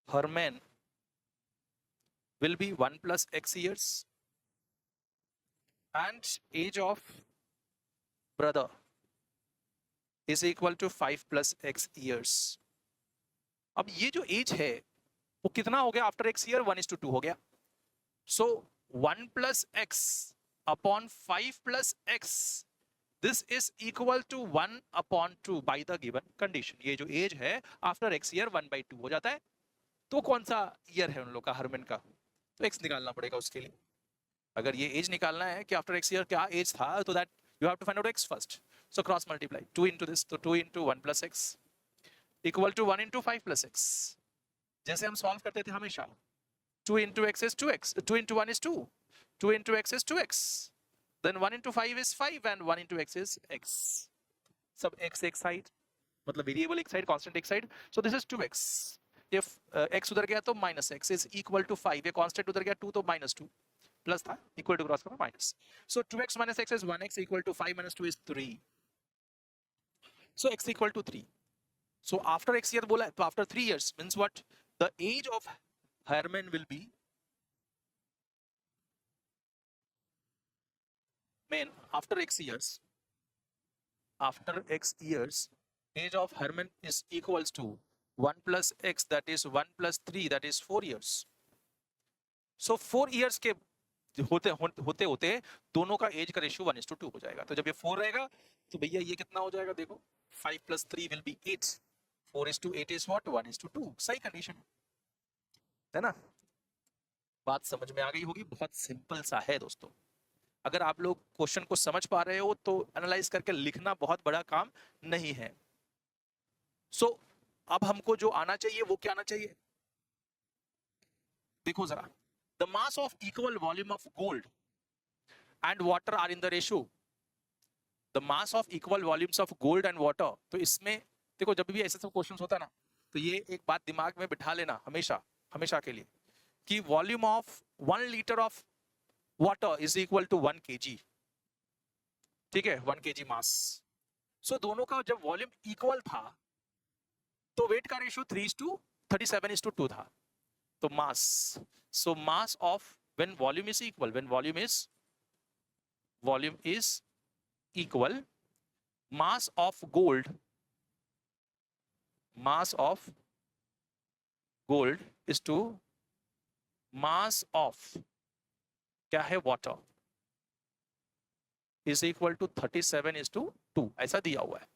Herman will be 1 plus x years, and age of brother is equal to 5 plus x years. अब ये जो as है वो कितना हो गया आफ्टर x ईयर, 1:2 हो गया। सो 1 plus x upon 5 plus x, this is equal to 1 upon 2 by the given condition। ये जो एज है आफ्टर x ईयर 1/2 हो जाता है। तो कौन सा ईयर है उन लोग का, हरमन का, तो x निकालना पड़ेगा उसके लिए। अगर ये एज निकालना है कि आफ्टर x ईयर क्या एज था, तो that you have to find out x first. So cross multiply 2 into this, तो 2 into 1 plus x equal to 1 into 5 plus x। जैसे हम सॉल्व करते थे हमेशा, 2 into x is 2x, 2 into 1 is 2, 2 into x is 2x, then 1 into 5 is 5 and 1 into x is x। सब x एक side, मतलब variable एक साइड, कांस्टेंट एक side. So this is 2x। if x उधर गया तो minus x is equal to 5, ये constant उधर गया 2 तो -2, प्लस था, इक्वल टू क्रॉस करो minus. So 2x minus x is 1x, equal to 5 minus 2 is 3, so x equal to 3। so after x year बोला है, तो after 3 years means what, the age of Herman will be, after x years, age of Herman is equals to 1 plus x, that is 1 plus 3, that is 4 years। so 4 years के होते होते दोनों का as का ratio 1:2 हो जाएगा। तो जब ये 4 रहेगा तो भैया ये कितना हो जाएगा, देखो 5 plus 3 will be 8, 4:8 is what, 1:2। सही कंडीशन है ना, बात समझ में आ गई होगी, बहुत सिंपल सा है दोस्तों। अगर आप लोग क्वेश्चन को समझ पा रहे हो तो एनालाइज करके लिखना बहुत बड़ा काम नहीं है। सो अब हमको जो आना चाहिए वो क्या आना चाहिए, देखो जरा, the mass of equal volume of gold and water are in the ratio, the mass of equal volumes of gold and water। तो इसमें देखो जब भी ऐसे सब क्वेश्चंस होता है ना, तो ये एक बात दिमाग में बिठा लेना हमेशा हमेशा के लिए, कि volume of 1 litre of water is equal to 1 kg। ठीक है, 1 kg मास। सो दोनों का जब वॉल्यूम इक्वल था तो वेट का रेशियो 3:37:2 था। तो मास, so mass of, when volume is equal, mass of gold is to mass of क्या है, water is equal to 37:2, ऐसा दिया हुआ है।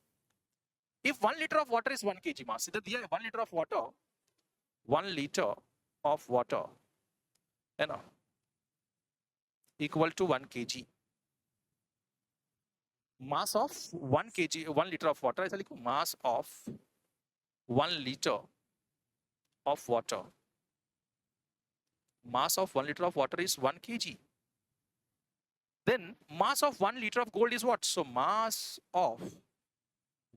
if 1 liter of water is 1 kg mass, इधर दिया है 1 liter of water है ना, equal to 1 kg। mass of 1 kg 1 liter of water, ऐसा लिखो, mass of 1 liter of water, mass of 1 liter of water is 1 kg. Then mass of 1 liter of gold is what? So mass of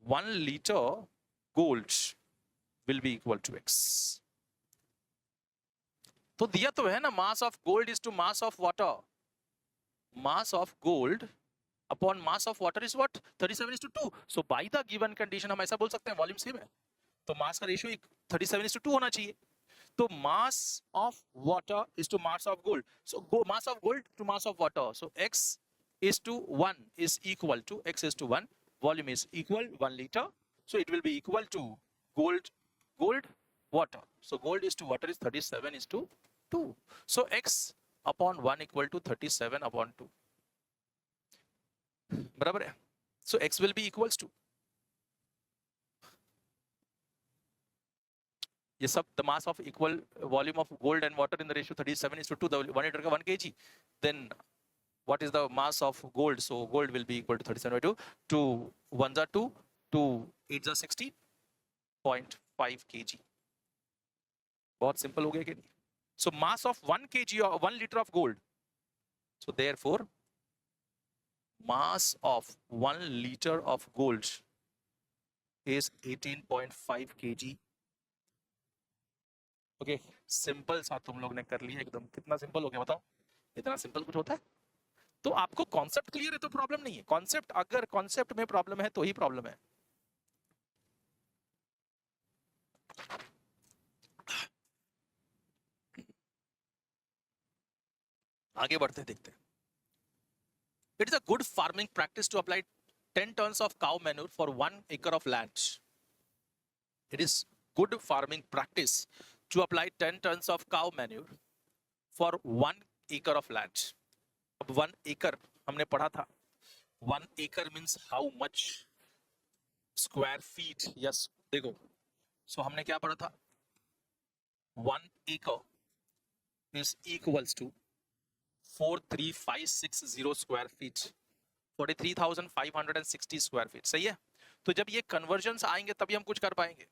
1 liter gold will be equal to x. तो दिया तो है ना, mass of gold is to mass of water. Mass of gold upon mass of water is what? 37:2. So by the given condition हम ऐसा बोल सकते हैं, वॉल्यूम सेम है तो मास का रेशियो 37:2 होना चाहिए. तो mass of water is to mass of gold. So mass of gold to mass of water. So x is to 1 is equal to x is to 1. Volume is equal 1 liter. So it will be equal to gold water. So gold is to water is 37:2. So x upon 1 equal to 37/2. बराबर है. So x will be equals to, ये सब the mass of equal volume of gold and water in the ratio 37:2, the 1 liter का 1 kg. Then what is the mass of gold? So gold will be equal to 37/2. 2 1s are 2, 2 8s are 60.5 kg. बहुत simple हो गया कि नहीं? So mass of 1 kg or 1 liter of gold. So therefore mass of 1 liter of gold is 18.5 kg. Okay, simple सा तुम लोग ने कर लिया एकदम. कितना सिंपल हो गया बताओ? इतना सिंपल कुछ होता है? तो आपको कॉन्सेप्ट क्लियर है तो प्रॉब्लम नहीं है. कॉन्सेप्ट, अगर कॉन्सेप्ट में प्रॉब्लम है तो ही प्रॉब्लम है. आगे बढ़ते देखते हैं. It is a good farming practice to apply 10 tons of cow manure for 1 acre of land. It is good farming practice to apply 10 tons of cow manure for 1 acre of land. अब 1 acre हमने पढ़ा था. 1 acre means how much square feet. Yes, देखो. So हमने क्या पढ़ा था? 1 acre is equals to 43560 square feet. 43,560 square feet. सही है. तो जब ये कन्वर्जन्स आएंगे तभी हम कुछ कर पाएंगे.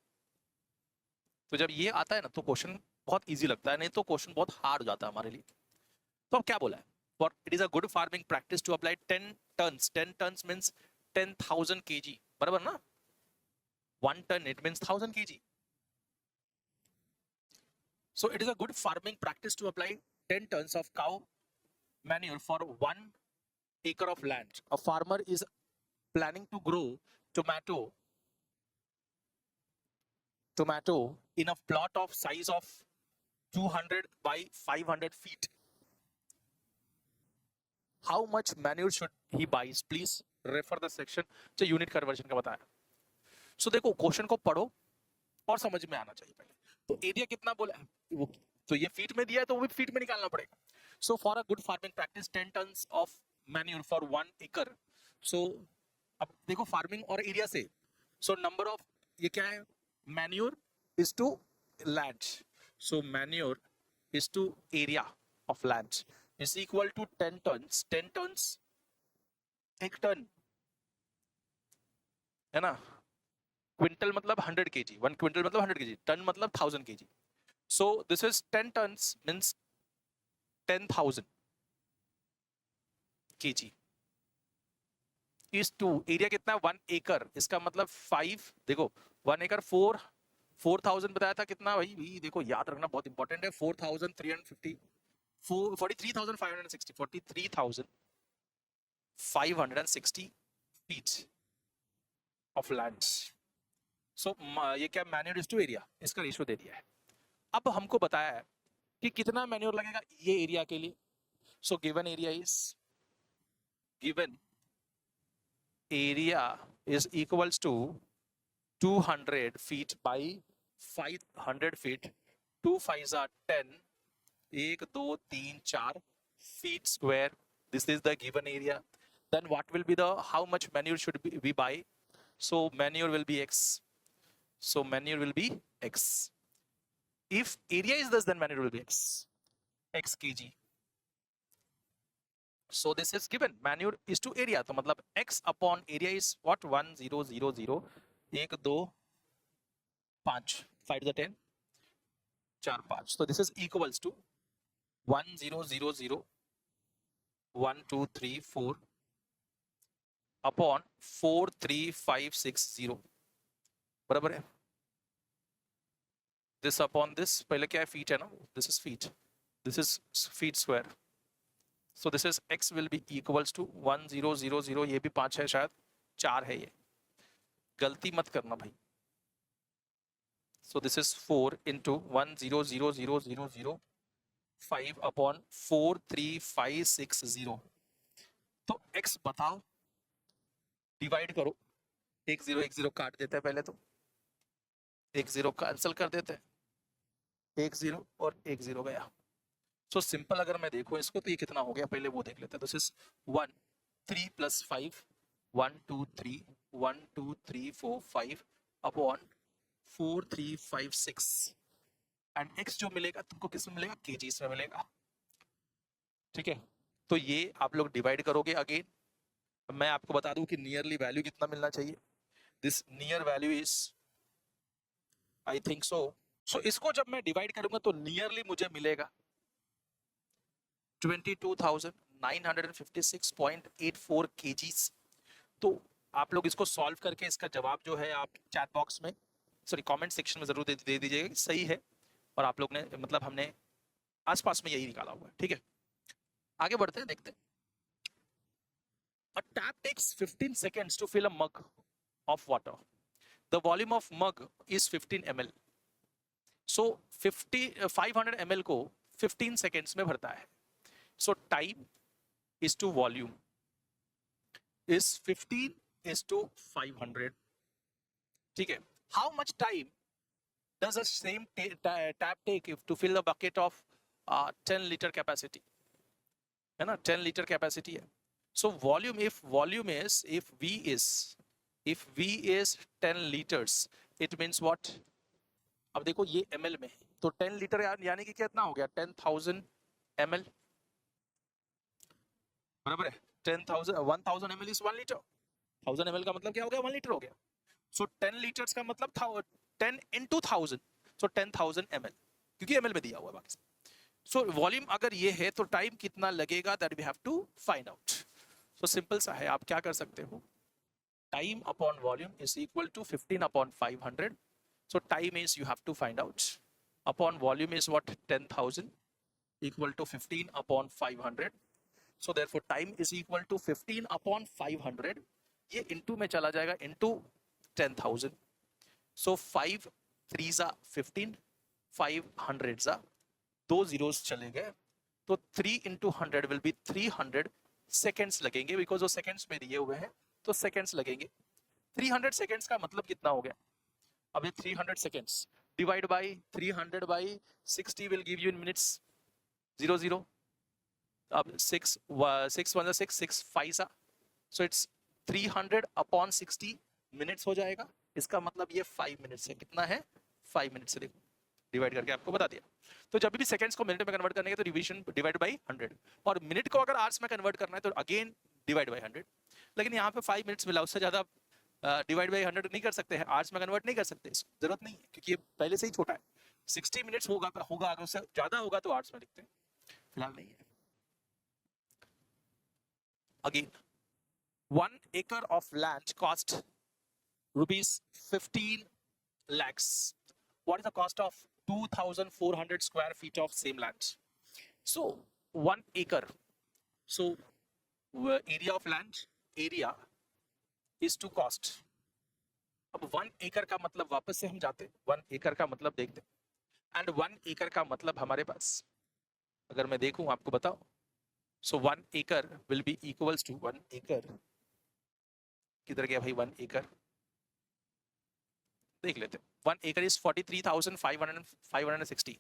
तो जब ये आता है ना तो क्वेश्चन बहुत इजी लगता है, नहीं तो क्वेश्चन बहुत हार्ड हो जाता है हमारे लिए. तो अब क्या बोला है? For it is a good farming practice to apply 10 tons. 10 tons means 10,000 kg. बराबर ना? 1 ton it means 1000 kg. So it is a good farming practice to apply 10 tons of cow manure for 1 acre of land. A farmer is planning to grow tomato in a plot of size of 200 by 500 feet. How much manure should he buys? Please refer the section. जो unit conversion का बताया. सो देखो, question को पढ़ो और समझ में आना चाहिए पहले. तो एरिया कितना बोला है वो, तो ये फीट में दिया है तो वो भी फीट में निकालना पड़ेगा. So for a good farming practice 10 tons of manure for 1 acre. सो अब देखो फार्मिंग और एरिया से, सो नंबर ऑफ, ये क्या है? Manure is to land. So manure is to area of land is equal to 10 tons. 10 tons 1 ton है ना. Quintal मतलब 100 kg. 1 क्विंटल मतलब 100 kg. टन मतलब 1000 kg. So this is 10 tons means 10,000 kg is to area कितना है? 1 acre. इसका मतलब 5, देखो 1 acre 4,000 बताया था कितना भाई? देखो याद रखना बहुत इंपॉर्टेंट है. 4,350 43,560 43,560 feet of land. सो ये क्या? Manure is to area. इसका रेशियो दे दिया है. अब हमको बताया है कि कितना मैन्योर लगेगा ये एरिया के लिए. So given area is equals to 200 feet by 500 feet. 2 5s are 10. 1 2 3 4 feet square. This is the given area. Then what will be the, how much manure should we buy? So manure will be x. So manure will be x. If area is this, then manure will be x kg. So this is given manure is to area, तो मतलब x upon area is what 1 0 0 0 1 2 5 5 to the 10 4 5. So this is equals to 1 0 0 0 1 2 3 4 upon 4 3 5 6 0 बराबर है. This upon this पहले क्या है feet है ना, this is feet, this is feet square. So this is x will be equals to 1 0 0 0, ये भी 5 है शायद 4 है, ये गलती मत करना भाई. So this is 4 into 1 0 0 0 0 0 5 upon 4 3 5 6 0. तो x बताओ, डिवाइड करो. 1 0 काट देते हैं पहले, तो 1 0 कैंसिल कर देते हैं, 1 0 और 1 0 गया. सो सिंपल अगर मैं देखूं इसको तो ये कितना हो गया पहले वो देख लेते हैं. This is 1 3 plus 5 1 2 3 1 2 3 4 5 upon 4 3 5 6 and x जो मिलेगा तुमको किस में मिलेगा, केजीस में मिलेगा. ठीक है, तो ये आप लोग डिवाइड करोगे. अगेन मैं आपको बता दूं कि नियरली वैल्यू कितना मिलना चाहिए. This near value is I think so इसको जब मैं डिवाइड करूंगा तो नियरली मुझे मिलेगा 22,956.84 kgs. तो आप लोग इसको सॉल्व करके इसका जवाब जो है आप चैट बॉक्स में सॉरी कमेंट सेक्शन में जरूर दे दीजिएगा. सही है और आप लोग ने मतलब हमने आसपास में यही निकाला हुआ है. ठीक है, आगे बढ़ते हैं, देखते हैं. A tap takes 15 seconds to fill a mug of water. The volume of mug is 15 ml. So 500 ml को 15 seconds में भरता है. So time is to volume is 15 is to 500. ठीक है, how much time does a same tap take if to fill a bucket of 10 liter capacity? है ना, 10 liter capacity है. So volume, if V is 10 liters, it means what? अब देखो ये ml में है तो 10 लीटर यानी कि कितना हो गया 10,000 ml. बराबर है 10,000 ml is 1 लीटर. 1000 ml का मतलब क्या हो गया 1 लीटर हो गया. सो 10 लीटर्स का मतलब 10 into 1000, सो 10,000 ml क्योंकि ml में दिया हुआ है बाकी. सो वॉल्यूम अगर ये है तो टाइम कितना लगेगा that we have to find out. So simple सा है, आप क्या कर सकते हो, time upon volume is equal to 15 upon 500. So time is you have to find out upon volume is what 10,000 equal to 15 upon 500. So therefore time is equal to 15 upon 500. ये into में चला जाएगा into 10,000. So 5 3s are 15, 500s are 2 zeros चले गए तो 3 into 100 will be 300 seconds लगेंगे because वो seconds में दिए हुए हैं तो seconds लगेंगे. 300 seconds का मतलब कितना हो गया. अब ये 300 seconds divide by 300 by 60 will give you in minutes 0 0. अब 6 1 6 6 5 सो इट्स 300 अपॉन 60 मिनट्स हो जाएगा. इसका मतलब ये 5 मिनट्स है. कितना है 5 मिनट्स से देखो डिवाइड करके आपको बता दिया. तो जब भी सेकंड्स को मिनट में कन्वर्ट करने के तो डिवीजन डिवाइड बाय 100 और मिनट को अगर आवर्स में कन्वर्ट करना है तो अगेन डिवाइड बाय 100. लेकिन यहाँ पे 5 मिनट्स मिला, उससे ज्यादा डिवाइड बाय 100 नहीं कर सकते हैं, आवर्स में कन्वर्ट नहीं कर सकते, जरूरत नहीं है क्योंकि ये पहले से ही छोटा है. 60 मिनट्स होगा अगर उससे ज्यादा होगा तो आवर्स में लिखते हैं, फिलहाल नहीं है. Again, 1 acre of land cost rupees 15 lakhs. What is the cost of 2,400 square feet of same land? So 1 acre. So area of land, area is to cost. अब 1 acre का मतलब वापस से हम जाते 1 acre का मतलब देखते and 1 acre का मतलब हमारे पास अगर मैं देखूं आपको बताओ. So 1 acre will be equals to 1 acre. किधर गया भाई 1 acre? देख लेते. 1 acre is 43,560.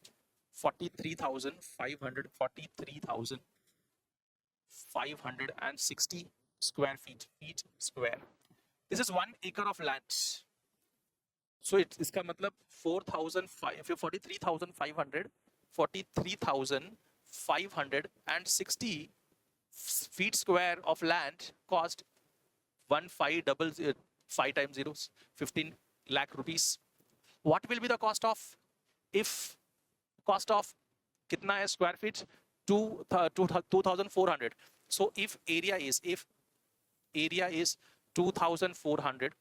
43,560 square feet square. This is 1 acre of land. So इसका मतलब 43,500 43,560 feet square of land cost 1500, 5 times zeros, 15 lakh rupees. What will be the cost of, if cost of kitna hai square feet? 2400. So if area is 2400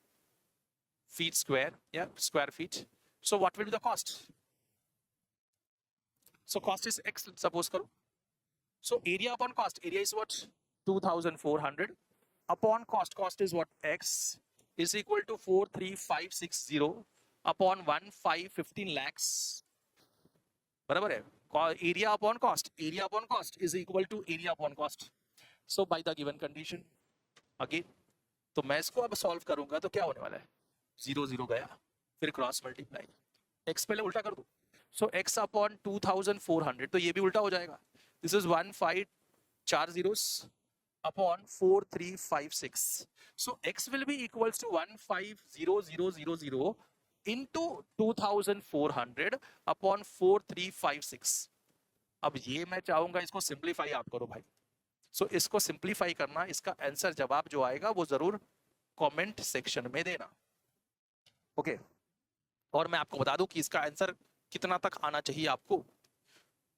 feet square, yeah, square feet. So what will be the cost? So cost is x, suppose karo. So area upon cost, area is what? 2400 upon cost is what? X is equal to 43560 upon 1515 lakhs. बराबर है? Area upon cost is equal to area upon cost. So by the given condition, again, तो मैं इसको अब solve करूंगा तो क्या होने वाला है? 0 0 गया, फिर क्रॉस मल्टीप्लाई, x पहले उल्टा कर दो. So x upon 2400, तो ये भी उल्टा हो जाएगा. This is 1540 upon 4356. So x will be equals to 150000 into 2400 upon 4356. अब ये मैं चाहूंगा इसको सिंप्लीफाई आप करो भाई. सो इसको सिंप्लीफाई करना, इसका आंसर जवाब जो आएगा वो जरूर कमेंट सेक्शन में देना. ओके, और मैं आपको बता दूं कि इसका आंसर कितना तक आना चाहिए आपको.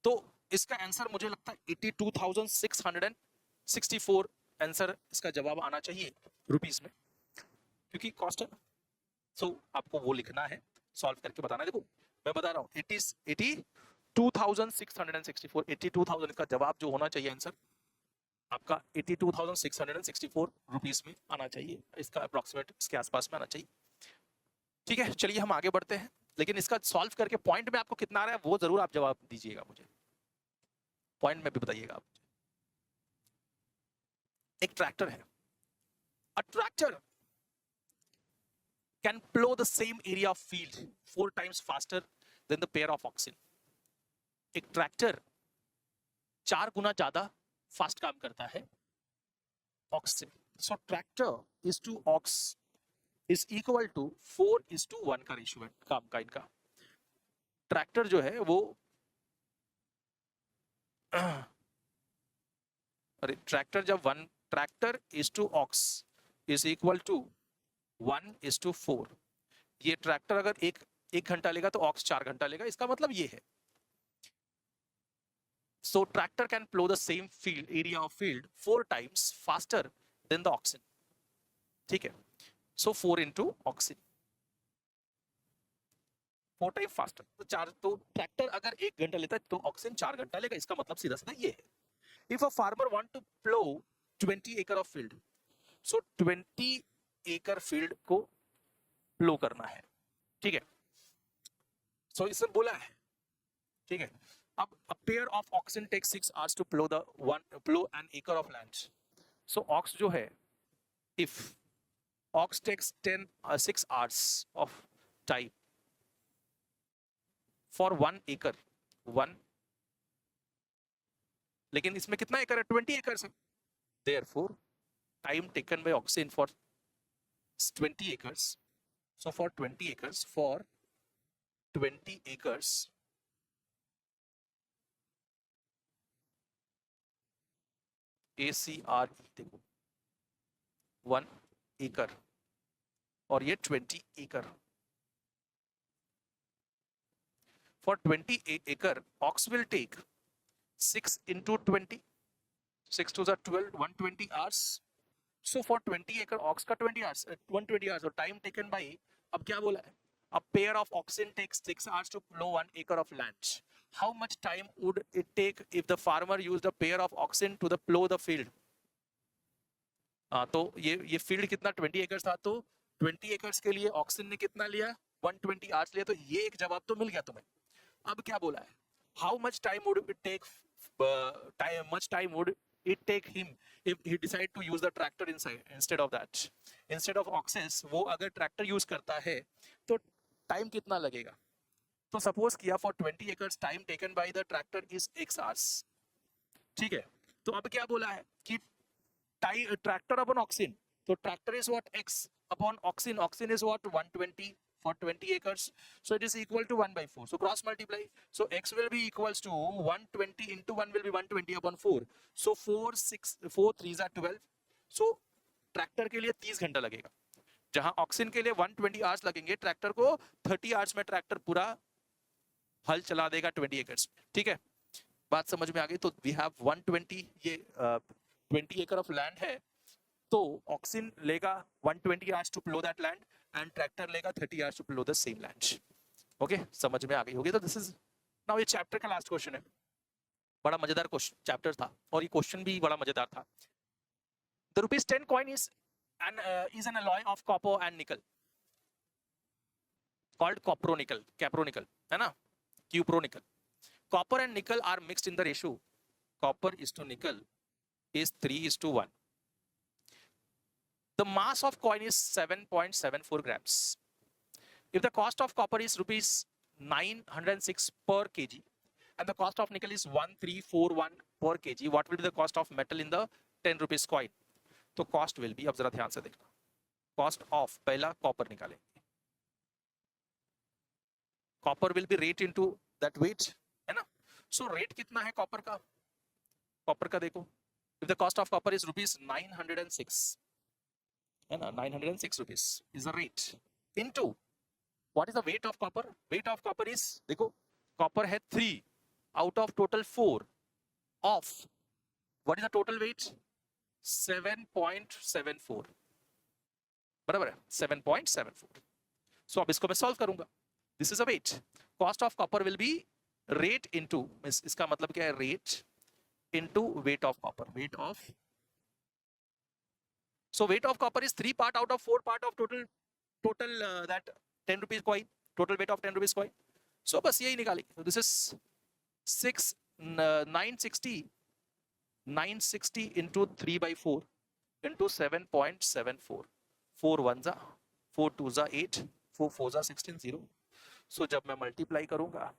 तो इसका आंसर मुझे लगता है 82,664 आंसर इसका जवाब आना चाहिए रुपीस में, क्योंकि कॉस्ट है. सो आपको वो लिखना है, सॉल्व करके बताना है. देखो मैं बता रहा हूँ, 82,664, 82,000 का जवाब जो होना चाहिए आंसर आपका 82,664 रुपीस में आना चाहिए. इसका अप्रोक्सीमेट इसके आसपास में आना चाहिए. ठीक है, चलिए हम आगे बढ़ते हैं. लेकिन इसका सॉल्व करके पॉइंट में आपको कितना आ रहा है वो जरूर आप जवाब दीजिएगा मुझे, पॉइंट में भी बताइएगा आप. एक ट्रैक्टर है. अ tractor can plow the same area of field 4 times faster than the pair of oxen. एक ट्रैक्टर 4 गुना ज्यादा फास्ट काम करता है ऑक्स से. So tractor is to ox is equal to 4:1 का रेशियो है काम का इनका. ट्रैक्टर जो है वो अरे ट्रैक्टर जब tractor is to ox is equal to 1:4. ये ट्रैक्टर अगर एक घंटा लेगा तो ऑक्स 4 घंटा लेगा. इसका मतलब ये है. So tractor can plow the same field area of field 4 times faster than the oxen. ठीक है, so 4 into oxen, 4 times faster. तो ट्रैक्टर अगर 1 घंटा लेता है तो ऑक्सिन 4 घंटा लेगा. इसका मतलब सीधा सीधा ये है. If a farmer want to plow 20 acre of field, so 20 acre field को प्लो करना है. ठीक है, so इसने बोला है. ठीक है, अब a pair of oxen takes 6 hours to plow an acre of land. So ox जो है, if ox takes 6 hours of time for 1 acre, लेकिन इसमें कितना एकड़ है? 20 acres है. Therefore time taken by oxen for 20 acres. So for 20 acres, ACRE देखो 1 acre और ये 20 acre. For 20 acre, ox will take 6 into 20, 6 to the 12, 120 hours. So for 20 acre ox का 20 hours, 120 hours. So time taken by, अब क्या बोला है? A pair of oxen takes 6 hours to plow 1 acre of land. How much time would it take if the farmer used a pair of oxen to plow the field? तो ये field कितना 20 acres था, तो 20 acres के लिए auxin ने कितना लिया? 120 आवर्स लिया. तो ये एक जवाब तो मिल गया तुम्हें. अब क्या बोला है? How much time would it take it take him if he decide to use the tractor instead of that, instead of oxes. वो अगर ट्रैक्टर यूज करता है तो टाइम कितना लगेगा? तो सपोज किया for 20 acres time taken by the tractor is x hours. ठीक है, तो अब क्या बोला है कि ट्रैक्टर अपॉन ऑक्सिन, तो tractor is what x upon auxin. Auxin is what 120 for 20 acres. So it is equal to 1 by 4. So cross multiply. So x will be equals to 120 into 1 will be 120 upon 4. So 4 3s are 12. So tractor के लिए 30 घंटा लगेगा, जहां auxin के लिए 120 hours लगेंगे, tractor को 30 hours में ट्रैक्टर पूरा हल चला देगा 20 एकर्स। ठीक है, बात समझ में आ गई। तो वी हैव 120, ये 20 एकड़ ऑफ लैंड है, तो ऑक्सिन लेगा 120 hours to plough that land and tractor लेगा 30 hours to plough the same land. Okay, समझ में आ गई होगी। तो दिस इज नाउ ये चैप्टर का लास्ट क्वेश्चन है। बड़ा मजेदार क्वेश्चन चैप्टर था और ये क्वेश्चन भी बड़ा मजेदार था। The ₹10 coin is an alloy of copper and nickel called capronickel, है ना, cupronickel. Copper and nickel are mixed in the ratio copper is to nickel is 3:1. The mass of coin is 7.74 grams. If the cost of copper is rupees 906 per kg and the cost of nickel is 1341 per kg, what will be the cost of metal in the 10 rupees coin? तो cost will be, अब जरा ध्यान से देखना, cost of पहला copper निकालेंगे, copper will be rate into that weight, है ना। सो रेट कितना है कॉपर का, कॉपर का देखो, if the cost of copper is rupees 906, है ना, 906 rupees is the rate into what is the weight of copper? Weight of copper is, देखो कॉपर है 3 out of total 4 of what is the total weight? 7.74, बराबर है 7.74. सो अब इसको मैं solve करूंगा। This is a weight, cost of copper will be rate into, इसका मतलब क्या है, rate into weight of copper, weight of, so weight of copper is 3 part out of 4 part of total that 10 rupees coin, total weight of 10 rupees coin. सो बस यही निकालेंगे। So this is 960 into 3 by 4 into 7.74. 4 1s are 4 2s are 8, 4 4s are 16, 0. सो जब मैं multiply करूंगा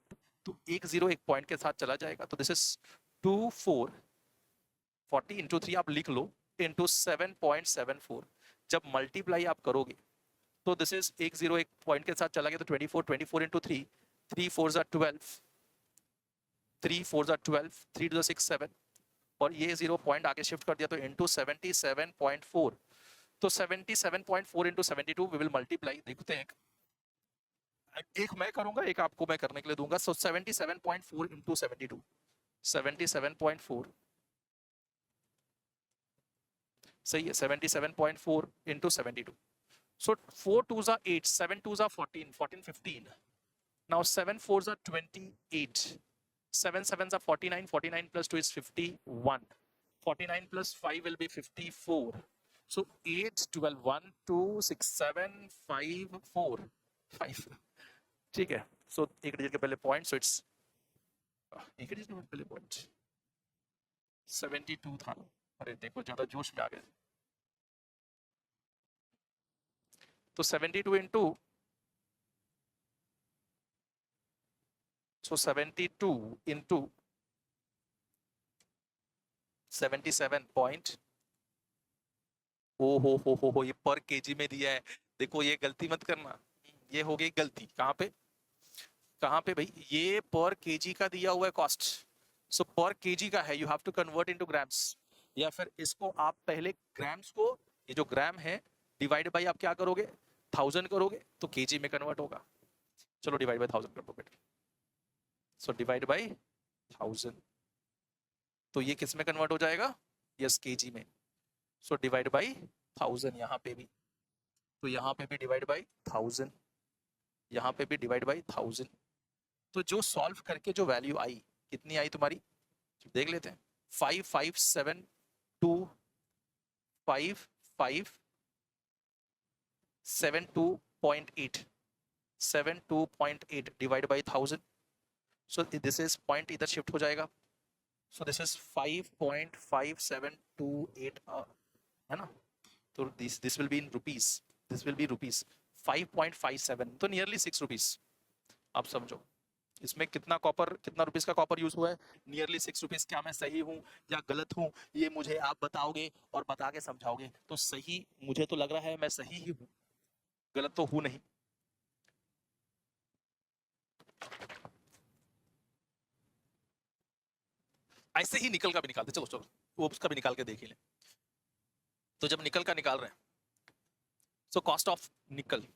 तो 1 0 एक point के साथ चला जाएगा। तो दिस इज 2440 इंटू 3 आप लिख लो इंटू 7.74। जब मल्टीप्लाई आप करोगे तो दिस इज 1 0 एक पॉइंट के साथ चला गया, तो 24 into 3, 3 4s are 12, 3 4s are 12, 3 2 6 7, और ये 0 पॉइंट आगे शिफ्ट कर दिया तो इंटू 77.4। तो 77.4 इंटू 72 वी विल मल्टीप्लाई, देखते हैं, एक मैं करूंगा एक आपको मैं करने के लिए दूंगा। सो 77.4 इंटू 72, 77.4 सही है, 77.4 into 72। So 4 2s are 8, 7 2s are 14, 14 15, now 7 4s are 28, 7 7s are 49, 49 plus 2 is 51, 49 plus 5 will be 54. So 8 12 1 2 6 7 5 4 5, ठीक है। सो एक डिजिट के पहले पॉइंट, सो इट्स एक डिजिट के पहले पॉइंट 72 था। अरे देखो ज्यादा जोश में आ गए। तो 72 इंटू, सो 72 इंटू 77 पॉइंट, ओ हो ये पर केजी में दिया है। देखो ये गलती मत करना, ये हो गई गलती। कहाँ पे भाई, ये पर केजी का दिया हुआ है कॉस्ट, सो पर केजी का है, you have to convert into grams, या फिर इसको आप पहले ग्राम्स को, ये जो ग्राम है डिवाइड बाय आप क्या करोगे, 1000 करोगे तो केजी में कन्वर्ट होगा। चलो डिवाइड बाय 1000 कर दो बेटा, सो डिवाइड बाय 1000, तो ये किस में कन्वर्ट हो जाएगा, यस केजी में। सो डिवाइड बाय 1000 यहाँ पे भी, तो यहाँ पे भी डिवाइड बाय 1000, यहाँ पे भी डिवाइड बाय 1000। तो जो सॉल्व करके जो वैल्यू आई, कितनी आई तुम्हारी, देख लेते हैं, 5572.8, 72.8 divide by 1000। So this is point इधर शिफ्ट हो जाएगा, सो दिस इज 5.5728 है ना। तो this will be in rupees, this will B rupees 5.57, तो नियरली 6 रुपीस। आप समझो इसमें कितना कॉपर, कितना रुपीस का कॉपर यूज हुआ है, नियरली 6 रुपीस। क्या मैं सही हूँ या गलत हूँ, ये मुझे आप बताओगे और बता के समझाओगे। तो सही मुझे तो लग रहा है मैं सही ही हूँ, गलत तो हूँ नहीं। ऐसे ही निकल का भी निकालते, चलो चलो वो उसका भी निकाल के देख ही लें। तो जब निकल का निकाल रहे हैं, so cost of nickel,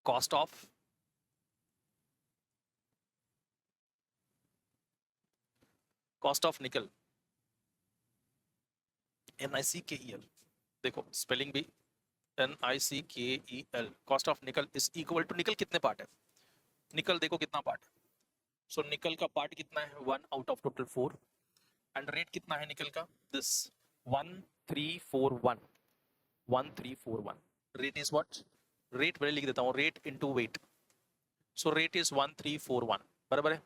cost of nickel, NiCKEL, देखो स्पेलिंग भी NiCKEL, cost of nickel is equal to, nickel कितने पार्ट है, निकल देखो कितना पार्ट है, सो निकल का पार्ट कितना है 1 out of total 4, and rate कितना है निकल का, this 1341, 1341, rate is what, rate पहले लिख देता हूँ, rate into wait, so rate is 1341, बराबर है,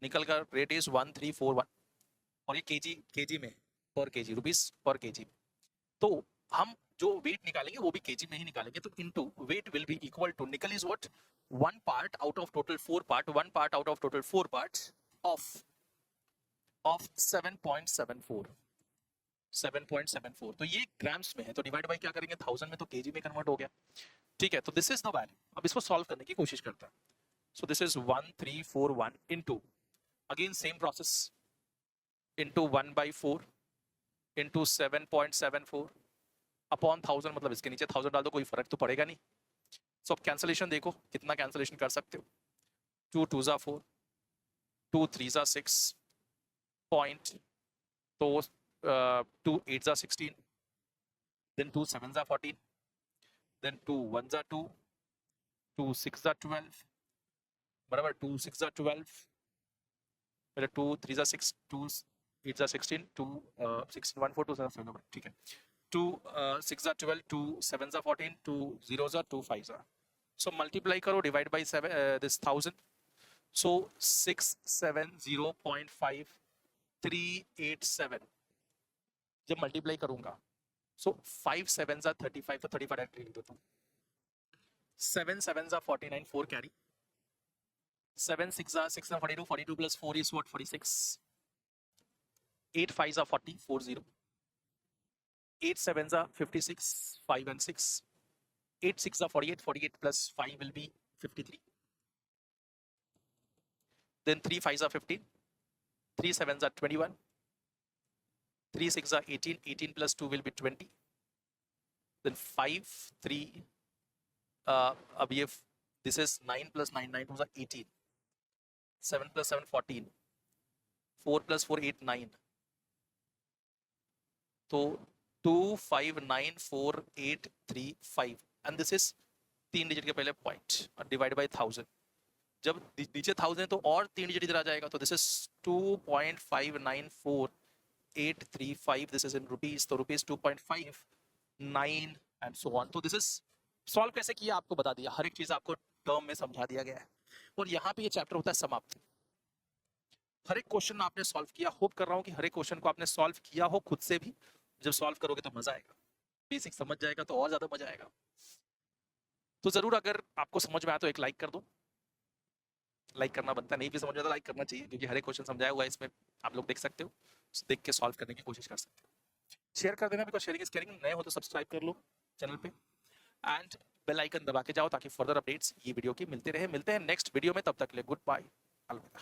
निकल का रेट इज 1341, और ये केजी में, पर केजी, रुपीस पर केजी। तो हम जो वेट निकालेंगे वो भी केजी में ही निकालेंगे, तो into weight will be equal to, nickel is what, 1 part out of total 4 part, 1 part out of total 4 parts of 7.74, 7.74, तो ये ग्राम्स में है, तो डिवाइड बाय क्या करेंगे 1000 में, तो केजी में कन्वर्ट हो गया, ठीक है। तो दिस इज द वैल्यू, अब इसको सॉल्व करने की कोशिश करता है, so this is 1341 into, again same process, into 1/4 into 7.74 upon 1000, मतलब इसके नीचे 1000 डाल दो, कोई फर्क तो पड़ेगा नहीं। सो अब कैंसलेशन देखो कितना कैंसलेशन कर सकते हो, 2 2 जा 4, 2 3 जा 6 पॉइंट, तो 2 8 जा 16, देन 2 7 जा 14, देन 2 1 जा 2, 2 6 जा 12, बराबर, 2 6 जा 12, पहले 2 3 जा 6, 2 8 जा 16, 2 16 1 4 2 7, ठीक है, 2 6 जा 12, 2 7 जा 14, 2 0 जा 2 5 जा, सो मल्टीप्लाई करो, डिवाइड बाय 7 दिस 1000, सो 670.5387, जब मल्टीप्लाई करूंगा, सो 5 7 जा 35, तो 35 डायरेक्टली लिख देता हूं, 7 7 जा 49, 4 कैरी, 7 6 जा 6 जा 42, 42 plus 4 is what, 46, 8 5 जा 40, 40, 8 7 जा 56, 5 and 6, 8 6 जा 48, 48 plus 5 will be 53, then 3 5 जा 15, 3 7 जा 21, 3 6 जा 18, 18 plus 2 will be 20, then 5 3 अब ये this is 9 plus 9, 9 2 जा 18, 7 plus 7 14, 4 plus 4 8 9, तो 259483 एंड दिस इज 3 डिजिट के पहले पॉइंट और डिवाइड बाय 1000, जब नीचे 1000 तो और 3 डिजिट इधर आ जाएगा, तो this is 2.594835, this is in rupees, तो रुपीस 2.59 एंड सो ऑन। तो दिस इज सॉल्व कैसे किया आपको बता दिया, हर एक चीज आपको टर्म में समझा दिया गया है, और यहाँ पे ये चैप्टर होता है समाप्त। हर एक क्वेश्चन आपने सॉल्व किया, होप कर रहा हूँ कि हर एक क्वेश्चन को आपने सॉल्व किया हो खुद से भी, जब सॉल्व करोगे तो मजा आएगा, बेसिक समझ जाएगा तो और ज्यादा मजा आएगा। तो जरूर अगर आपको समझ में आया तो एक लाइक कर दो, लाइक करना बनता है, नहीं भी समझ में आता लाइक करना चाहिए, क्योंकि हर एक क्वेश्चन समझाया हुआ है इसमें, आप लोग देख सकते हो, देख के सॉल्व करने की कोशिश कर सकते हो। शेयर कर देना, बिकॉज शेयरिंग इज केयरिंग, नए हो तो सब्सक्राइब कर लो चैनल पे, एंड बेल आइकन दबा के जाओ ताकि फर्दर अपडेट्स ये वीडियो की मिलते रहे। मिलते हैं नेक्स्ट वीडियो में, तब तक के लिए गुड बाय, अलविदा।